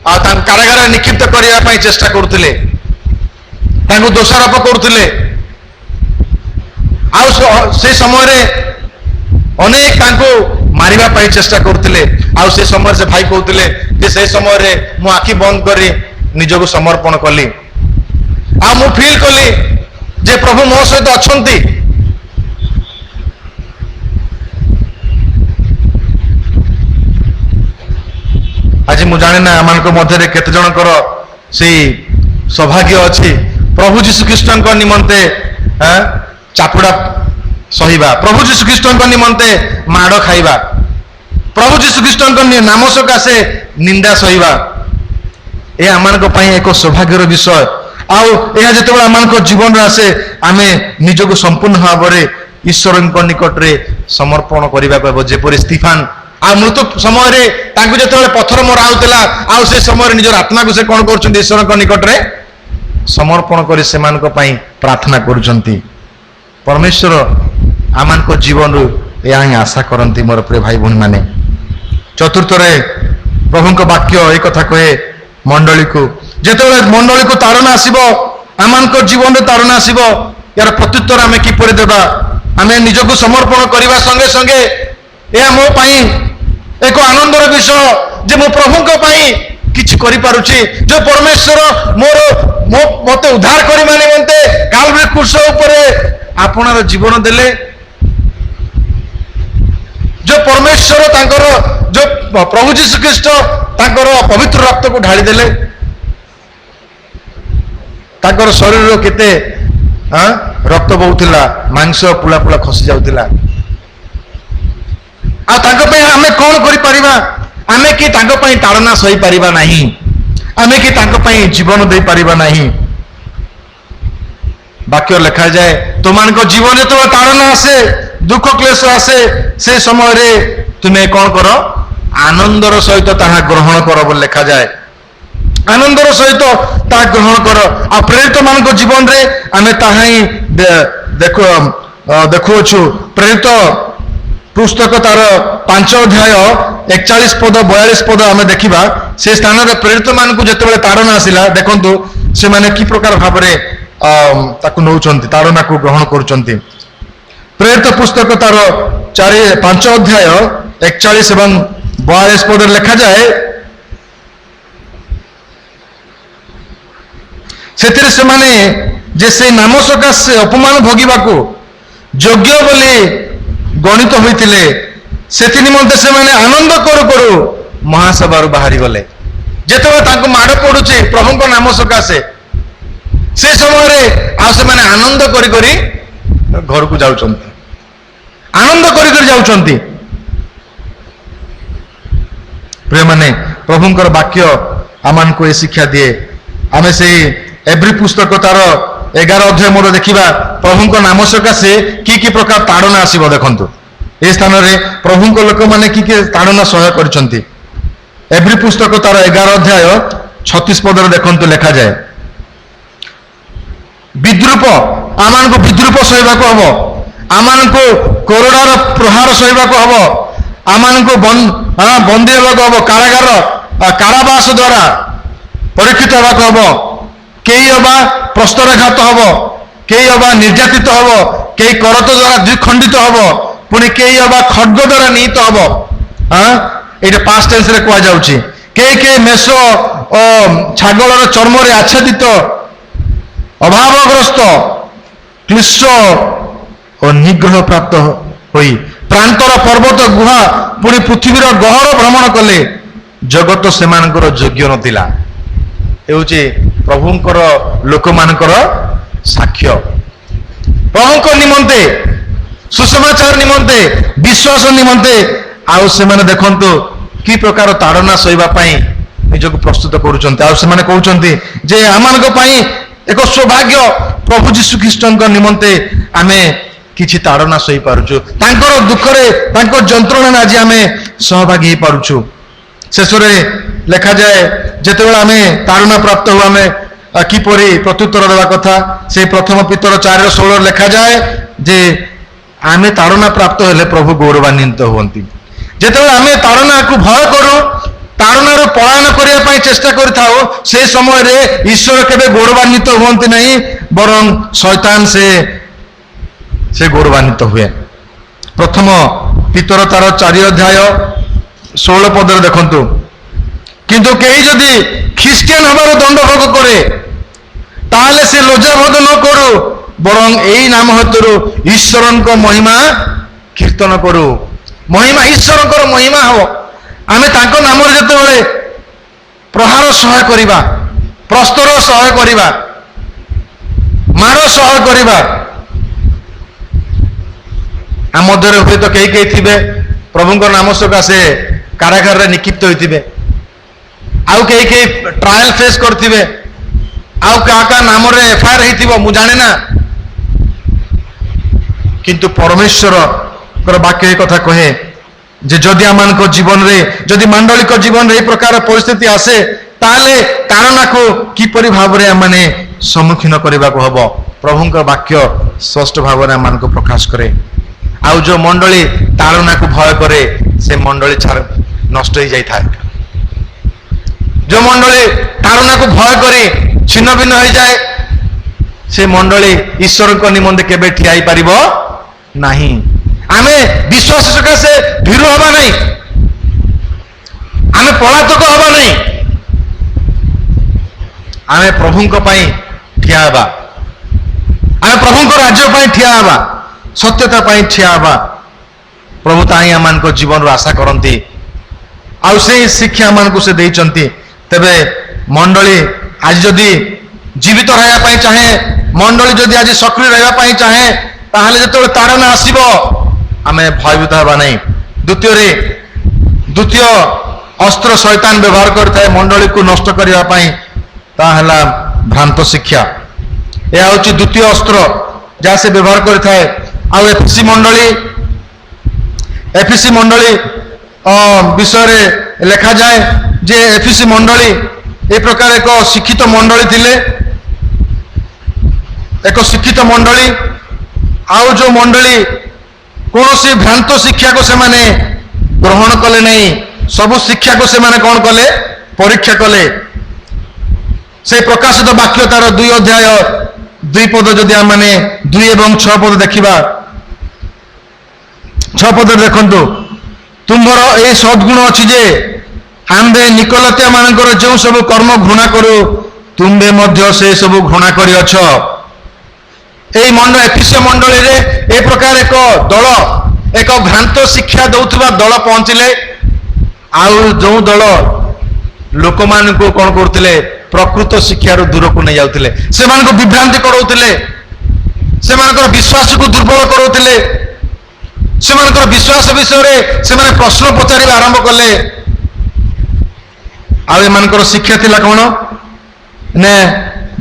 कारागार निक्षिप्त करने चेष्टा करते दोषारोप करते से समय अनेक मारिबा पाई चेष्टा करते से समय से भाई कहते से समय मु आखि बंद करी निजको समर्पण कली मु फील कली जे प्रभु मो सहित अछंती आज मु जाने ना आमान मध्य केते जनकर से सौभाग्य अच्छी प्रभु जीशु ख्रीष्ट निमंते चापुड़ा सहिबा प्रभु जीशु ख्रीष्ट निमंते माड़ खाइबा प्रभु जीशु ख्रीष्ट नाम सकाशे निंदा सहिबा ए आमान एक सौभाग्यर विषय आउ जो आम जीवन आसे आम निजको संपूर्ण भाव में ईश्वर निकट में समर्पण करने को जेपरी स्टीफान आ मृत्यु समय जो पत्थर मरा होता आ से समय निजर आत्मा को से कौन कर ईश्वर निकट में समर्पण कर प्रार्थना कर परमेश्वर आम जीवन या आशा करती मोर प्रिय भाई भौणी मैंने चतुर्थ प्रभु वाक्य एक कथा कहे मंडली को जिते मंडली को ताड़ना आसब आम जीवन ताड़ना आसब यार प्रत्युत्तर आम किपर देवा आम निजको समर्पण करने संगे संगे यह मो पाई एक आनंदर विषय जे मो प्रभु किछि करि पारुछि जो परमेश्वर मोर मते उद्धार करि माने मते कालवे क्रूस ऊपर आपनार जीवन देले जो परमेश्वर तांकर जो प्रभु जीशु ख्रीष्ट तांकर पवित्र रक्त को ढाली देले तांकर शरीर केते रक्त बहुथिला मांस पुला पुला खसी जाउथिला आमे कौन करें आमे कि ताड़ना सही पारिबा नहीं आमे कि जीवन दे पारिबा नहीं वाक्य लिखा जाए तुमान को जीवन जो ताड़ना आसे दुख क्लेश आसे से समय रे तुम्हें कौन कर आनंदर सहित ताहा ग्रहण कर बोल लिखा जाए आनंदर सहित ता ग्रहण कर आ प्रेरित मान जीवन रे आमे ताहा ही देखुछु प्रेरित पुस्तक तार 5 अध्याय 41 पद 42 पद आम देखा से स्थान में प्रेरित मान को जिते ताड़ना आसला देखु से माने कि प्रकार भाव में नौ ताड़ना को ग्रहण कर प्रेरित पुस्तक तार 5 अध्याय 41 एवं 42 पद लिखा जाए से माने जे से नाम सकाशे अपमान भोगिबा को योग्य बोली गणित होते से निमंते से माने आनंद करू करू महासभा बाहरी गले जिते माड़ पड़ुचे प्रभु नाम सकाशे से समय से माने आनंद करी करी घर को जाउछंती आनंद करी करी जाउछंती प्रिय माने प्रभुंकर वाक्य आमान को ये शिक्षा दिए आमे से एवरी पुस्तक तार 11 अध्याय मोर देखा प्रभु नाम सकाशे कि प्रकार ताड़ना आसब देखु ए स्थान में प्रभु लोक मैंने कि ताड़ना सहाय कर एवरी पुस्तक तार 11 अध्याय 36 पद देखु लिखा जाए विद्रूप आम को विद्रूप सहवाक हम आम को कोरोनार प्रहार सहवाक हम आम को बंदी होगा हम कारागार कारावास द्वारा परीक्षित होगा हम कई हवा प्रस्तराघात हम कई हवा निर्यातित हम कई करत द्वारा द्विखंडित हम पुणी कई हवा खड्ग द्वारा निहित हम ଏଇଟା ପାଷ୍ଟ ଟେନ୍ସରେ କୁହାଯାଉଛି। କେହି ମେଷ ଓ ଛାଗଳର ଚର୍ମରେ ଆଚ୍ଛାଦିତ ଅଭାବଗ୍ରସ୍ତ କ୍ଲିଷ୍ଟ ଓ ନିଗ୍ରହ ପ୍ରାପ୍ତ ହୋଇ ପ୍ରାନ୍ତର ପର୍ବତ ଗୁହା ପୁଣି ପୃଥିବୀର ଗହର ଭ୍ରମଣ କଲେ। ଜଗତ ସେମାନଙ୍କର ଯୋଗ୍ୟ ନଥିଲା। ହେଉଛି ପ୍ରଭୁଙ୍କର ଲୋକମାନଙ୍କର ସାକ୍ଷ୍ୟ। ପ୍ରଭୁଙ୍କ ନିମନ୍ତେ, ସୁସମାଚାର ନିମନ୍ତେ, ବିଶ୍ୱାସ ନିମନ୍ତେ ଆଉ ସେମାନେ ଦେଖନ୍ତୁ କି ପ୍ରକାର ତାଡ଼ନା ସହିବା ପାଇଁ ନିଜକୁ ପ୍ରସ୍ତୁତ କରୁଛନ୍ତି। ଆଉ ସେମାନେ କହୁଛନ୍ତି ଯେ ଆମମାନଙ୍କ ପାଇଁ ଏକ ସୌଭାଗ୍ୟ, ପ୍ରଭୁ ଯୀଶୁ ଖ୍ରୀଷ୍ଟଙ୍କ ନିମନ୍ତେ ଆମେ କିଛି ତାଡ଼ନା ସହିପାରୁଛୁ, ତାଙ୍କର ଦୁଃଖରେ ତାଙ୍କ ଯନ୍ତ୍ରଣାରେ ଆଜି ଆମେ ସହଭାଗୀ ହେଇପାରୁଛୁ। ଶେଷରେ ଲେଖାଯାଏ ଯେତେବେଳେ ଆମେ ତାଡ଼ନା ପ୍ରାପ୍ତ ହଉ ଆମେ କିପରି ପ୍ରତ୍ୟୁତ୍ତର ଦେବା କଥା। ସେ ପ୍ରଥମ ପିତର 4:16 ଲେଖାଯାଏ ଯେ ଆମେ ତାଡ଼ନା ପ୍ରାପ୍ତ ହେଲେ ପ୍ରଭୁ ଗୌରବାନ୍ୱିତ ହୁଅନ୍ତି। ଯେତେବେଳେ ଆମେ ତାଡ଼ନାକୁ ଭୟ କରୁ, ତାଡ଼ନାରୁ ପଳାୟନ କରିବା ପାଇଁ ଚେଷ୍ଟା କରିଥାଉ, ସେ ସମୟରେ ଈଶ୍ୱର କେବେ ଗୌରବାନ୍ୱିତ ହୁଅନ୍ତି ନାହିଁ, ବରଂ ଶୈତାନ ସେ ଗୌରବାନ୍ୱିତ ହୁଏ। ପ୍ରଥମ ପିତର ତାର 4:16 ଦେଖନ୍ତୁ, କିନ୍ତୁ କେହି ଯଦି ଖ୍ରୀଷ୍ଟିଆନ ହେବାର ଦଣ୍ଡ ଭୋଗ କରେ ତାହେଲେ ସେ ଲଜ୍ଜାବୋଧ ନ କରୁ, ବରଂ ଏଇ ନାମ ହେତୁରୁ ଈଶ୍ୱରଙ୍କ ମହିମା କୀର୍ତ୍ତନ କରୁ। ମହିମା ଈଶ୍ୱରଙ୍କର ମହିମା ହବ। ଆମେ ତାଙ୍କ ନାମରେ ଯେତେବେଳେ ପ୍ରହାର ସହାୟ କରିବା, ପ୍ରସ୍ତର ସହାୟ କରିବା, ମାଡ଼ ସହାୟ କରିବା, ଆମ ମଧ୍ୟରେ ହୁଏତ କେହି ଥିବେ ପ୍ରଭୁଙ୍କ ନାମ ସକାଶେ କାରାଗାରରେ ନିକ୍ଷିପ୍ତ ହୋଇଥିବେ, ଆଉ କେହି ଟ୍ରାଏଲ ଫେସ୍ କରିଥିବେ, ଆଉ କାହା ନାମରେ ଏଫଆଇଆର ହେଇଥିବ, ମୁଁ ଜାଣେ ନା। କିନ୍ତୁ ପରମେଶ୍ୱରଙ୍କର ବାକ୍ୟ ଏ କଥା କହେ ଯେ ଯଦି ଆମମାନଙ୍କ ଜୀବନରେ, ଯଦି ମଣ୍ଡଳୀଙ୍କ ଜୀବନରେ ଏହି ପ୍ରକାର ପରିସ୍ଥିତି ଆସେ ତାହେଲେ ତାଡ଼ନାକୁ କିପରି ଭାବରେ ଆମମାନେ ସମ୍ମୁଖୀନ କରିବାକୁ ହବ। ପ୍ରଭୁଙ୍କ ବାକ୍ୟ ସ୍ପଷ୍ଟ ଭାବରେ ଆମମାନଙ୍କୁ ପ୍ରକାଶ କରେ। ଆଉ ଯୋଉ ମଣ୍ଡଳୀ ତାଡ଼ନାକୁ ଭୟ କରେ ସେ ମଣ୍ଡଳୀ ନଷ୍ଟ ହେଇଯାଇଥାଏ। ଯୋଉ ମଣ୍ଡଳୀ ତାଡ଼ନାକୁ ଭୟ କରି ଛିନ୍ନ ଭିନ୍ନ ହେଇଯାଏ ସେ ମଣ୍ଡଳୀ ଈଶ୍ୱରଙ୍କ ନିମନ୍ତେ କେବେ ଠିଆ ହେଇପାରିବ ନାହିଁ। ଆମେ ବିଶ୍ୱାସ ସକାଶେ ଭୀରୁ ହେବା ନାହିଁ, ଆମେ ପଳାତକ ହେବା ନାହିଁ, ଆମେ ପ୍ରଭୁଙ୍କ ପାଇଁ ଠିଆ ହେବା, ଆମେ ପ୍ରଭୁଙ୍କ ରାଜ୍ୟ ପାଇଁ ଠିଆ ହେବା, ସତ୍ୟତା ପାଇଁ ଠିଆ ହେବା। ପ୍ରଭୁ ତାହିଁ ଆମମାନଙ୍କ ଜୀବନରୁ ଆଶା କରନ୍ତି, ଆଉ ସେଇ ଶିକ୍ଷା ଆମମାନଙ୍କୁ ସେ ଦେଇଛନ୍ତି। ତେବେ ମଣ୍ଡଳୀ ଆଜି ଯଦି ଜୀବିତ ରହିବା ପାଇଁ ଚାହେଁ, ମଣ୍ଡଳୀ ଯଦି ଆଜି ସକ୍ରିୟ ରହିବା ପାଇଁ ଚାହେଁ, ତାହେଲେ ଯେତେବେଳେ ତାଡ଼ନା ଆସିବ ଆମେ ଭୟଭୀତ ହେବା ନାହିଁ। ଦ୍ୱିତୀୟ ଅସ୍ତ୍ର ଶୈତାନ ବ୍ୟବହାର କରିଥାଏ ମଣ୍ଡଳୀକୁ ନଷ୍ଟ କରିବା ପାଇଁ, ତାହା ହେଲା ଭ୍ରାନ୍ତ ଶିକ୍ଷା। ଏହା ହେଉଛି ଦ୍ୱିତୀୟ ଅସ୍ତ୍ର ଯାହା ସେ ବ୍ୟବହାର କରିଥାଏ। ଆଉ ଏଫିସି ମଣ୍ଡଳୀ ବିଷୟରେ ଲେଖାଯାଏ ଯେ ଏଫିସି ମଣ୍ଡଳୀ ଏ ପ୍ରକାର ଏକ ଶିକ୍ଷିତ ମଣ୍ଡଳୀ ଥିଲେ, ଏକ ଶିକ୍ଷିତ ମଣ୍ଡଳୀ। ଆଉ ଯୋଉ ମଣ୍ଡଳୀ କୌଣସି ଭ୍ରାନ୍ତ ଶିକ୍ଷାକୁ ସେମାନେ ଗ୍ରହଣ କଲେ ନାହିଁ, ସବୁ ଶିକ୍ଷାକୁ ସେମାନେ କଣ କଲେ, ପରୀକ୍ଷା କଲେ। ସେ ପ୍ରକାଶିତ ବାକ୍ୟ ତାର 2:2 ଯଦି ଆମେ 2 ଏବଂ 6 ଦେଖିବା, 6 ଦେଖନ୍ତୁ, ତୁମ୍ଭର ଏହି ସଦ୍ଗୁଣ ଅଛି ଯେ ଆମ୍ଭେ ନିକୋଲାତିଆ ମାନଙ୍କର ଯେଉଁ ସବୁ କର୍ମ ଘୃଣା କରୁ ତୁମ୍ଭେ ମଧ୍ୟ ସେ ସବୁ ଘୃଣା କରିଅଛ। এই ଏଫିସିୟ ମଣ୍ଡଳୀରେ ଏ ପ୍ରକାର ଏକ ଦଳ, ଏକ ଭ୍ରାନ୍ତ ଶିକ୍ଷା ଦେଉଥିବା ଦଳ ପହଞ୍ଚିଲେ। ଆଉ ଯେଉଁ ଦଳ ଲୋକମାନଙ୍କୁ କଣ କରୁଥିଲେ, ପ୍ରକୃତ ଶିକ୍ଷାରୁ ଦୂରକୁ ନେଇ ଯାଉଥିଲେ, ସେମାନଙ୍କୁ ବିଭ୍ରାନ୍ତି କରାଉଥିଲେ, ସେମାନଙ୍କର ବିଶ୍ୱାସକୁ ଦୁର୍ବଳ କରାଉଥିଲେ, ସେମାନଙ୍କର ବିଶ୍ୱାସ ବିଷୟରେ ସେମାନେ ପ୍ରଶ୍ନ ପଚାରିବା ଆରମ୍ଭ କଲେ। ଆଉ ଏମାନଙ୍କର ଶିକ୍ଷା ଥିଲା କଣ ନା,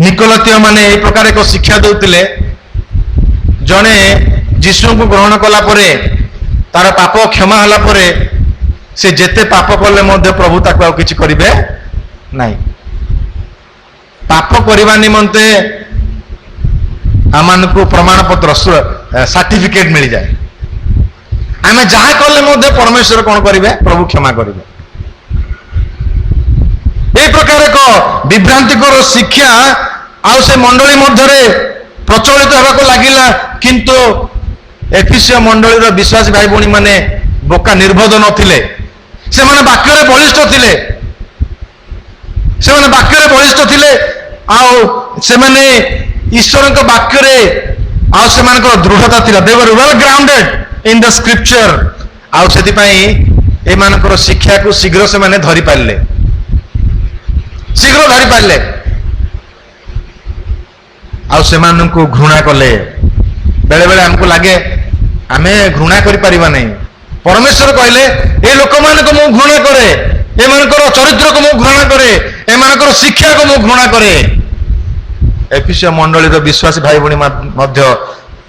ନିକୋଲାତୀୟ ମାନେ এই ପ୍ରକାର ଏକ ଶିକ୍ଷା ଦେଉଥିଲେ, ଜଣେ ଯୀଶୁଙ୍କୁ ଗ୍ରହଣ କଲା ପରେ, ତାର ପାପ କ୍ଷମା ହେଲା ପରେ ସେ ଯେତେ ପାପ କଲେ ମଧ୍ୟ ପ୍ରଭୁ ତାକୁ ଆଉ କିଛି କରିବେ ନାହିଁ। ପାପ କରିବା ନିମନ୍ତେ ଆମମାନଙ୍କୁ ପ୍ରମାଣପତ୍ର, ସାର୍ଟିଫିକେଟ ମିଳିଯାଏ। ଆମେ ଯାହା କଲେ ମଧ୍ୟ ପରମେଶ୍ୱର କଣ କରିବେ, ପ୍ରଭୁ କ୍ଷମା କରିବେ। এই ପ୍ରକାର ଏକ ବିଭ୍ରାନ୍ତିକର ଶିକ୍ଷା ଆଉ ସେ ମଣ୍ଡଳୀ ମଧ୍ୟରେ ପ୍ରଚଳିତ ହେବାକୁ ଲାଗିଲା। କିନ୍ତୁ ଏଫିସିୟ ମଣ୍ଡଳୀର ବିଶ୍ୱାସୀ ଭାଇ ଭଉଣୀ ମାନେ ବୋକା ନିର୍ଭୋଧ ନଥିଲେ, ସେମାନେ ବାକ୍ୟରେ ବଳିଷ୍ଠ ଥିଲେ, ସେମାନେ ବାକ୍ୟରେ ବଳିଷ୍ଠ ଥିଲେ, ଆଉ ସେମାନେ ଈଶ୍ୱରଙ୍କ ବାକ୍ୟରେ ଆଉ ସେମାନଙ୍କର ଦୃଢ଼ତା ଥିଲା। they were well grounded in the scripture। ଆଉ ସେଥିପାଇଁ ଏମାନଙ୍କର ଶିକ୍ଷାକୁ ଶୀଘ୍ର ସେମାନେ ଧରି ପାରିଲେ, ଶୀଘ୍ର ଧରି ପାରିଲେ, ଆଉ ସେମାନଙ୍କୁ ଘୃଣା କଲେ। ବେଳେ ବେଳେ ଆମକୁ ଲାଗେ ଆମେ ଘୃଣା କରିପାରିବା ନାହିଁ। ପରମେଶ୍ୱର କହିଲେ ଏ ଲୋକମାନଙ୍କୁ ମୁଁ ଘୃଣା କରେ, ଏମାନଙ୍କର ଚରିତ୍ରକୁ ମୁଁ ଘୃଣା କରେ, ଏମାନଙ୍କର ଶିକ୍ଷାକୁ ମୁଁ ଘୃଣା କରେ। ଏଫିସିୟ ମଣ୍ଡଳୀର ବିଶ୍ୱାସୀ ଭାଇ ଭଉଣୀ ମଧ୍ୟ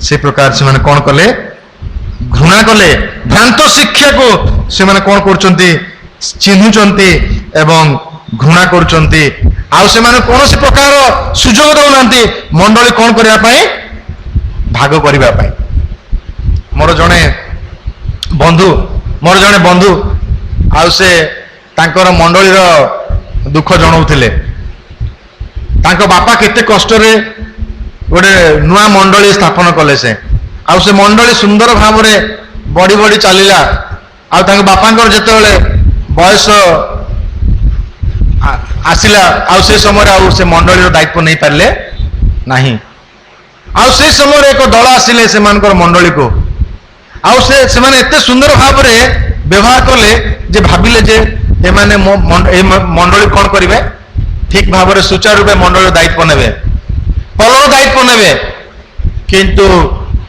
ସେ ପ୍ରକାର ସେମାନେ କଣ କଲେ? ଘୃଣା କଲେ। ଭ୍ରାନ୍ତ ଶିକ୍ଷାକୁ ସେମାନେ କଣ କରୁଛନ୍ତି? ଚିହ୍ନୁଛନ୍ତି ଏବଂ ଘୃଣା କରୁଛନ୍ତି। ଆଉ ସେମାନେ କୌଣସି ପ୍ରକାର ସୁଯୋଗ ଦେଉନାହାନ୍ତି ମଣ୍ଡଳୀ କଣ କରିବା ପାଇଁ? ଭାଗ କରିବା ପାଇଁ। ମୋର ଜଣେ ବନ୍ଧୁ ଆଉ ସେ ତାଙ୍କର ମଣ୍ଡଳୀର ଦୁଃଖ ଜଣାଉଥିଲେ। ତାଙ୍କ ବାପା କେତେ କଷ୍ଟରେ ଗୋଟେ ନୂଆ ମଣ୍ଡଳୀ ସ୍ଥାପନ କଲେ ସେ, ଆଉ ସେ ମଣ୍ଡଳୀ ସୁନ୍ଦର ଭାବରେ ବଢି ବଢି ଚାଲିଲା। ଆଉ ତାଙ୍କ ବାପାଙ୍କର ଯେତେବେଳେ ବୟସ ଆସିଲା, ଆଉ ସେ ସମୟରେ ଆଉ ସେ ମଣ୍ଡଳୀର ଦାୟିତ୍ୱ ନେଇ ପାରିଲେ ନାହିଁ। ଆଉ ସେ ସମୟରେ ଏକ ଦଳ ଆସିଲେ ସେମାନଙ୍କର ମଣ୍ଡଳୀକୁ, ଆଉ ସେମାନେ ଏତେ ସୁନ୍ଦର ଭାବରେ ବ୍ୟବହାର କଲେ ଯେ ଭାବିଲେ ଯେ ଏମାନେ ଏ ମଣ୍ଡଳୀ କଣ କରିବେ? ଠିକ ଭାବରେ ସୁଚାରୁ ରୂପେ ମଣ୍ଡଳୀର ଦାୟିତ୍ୱ ନେବେ, ପଲର ଦାୟିତ୍ୱ ନେବେ। କିନ୍ତୁ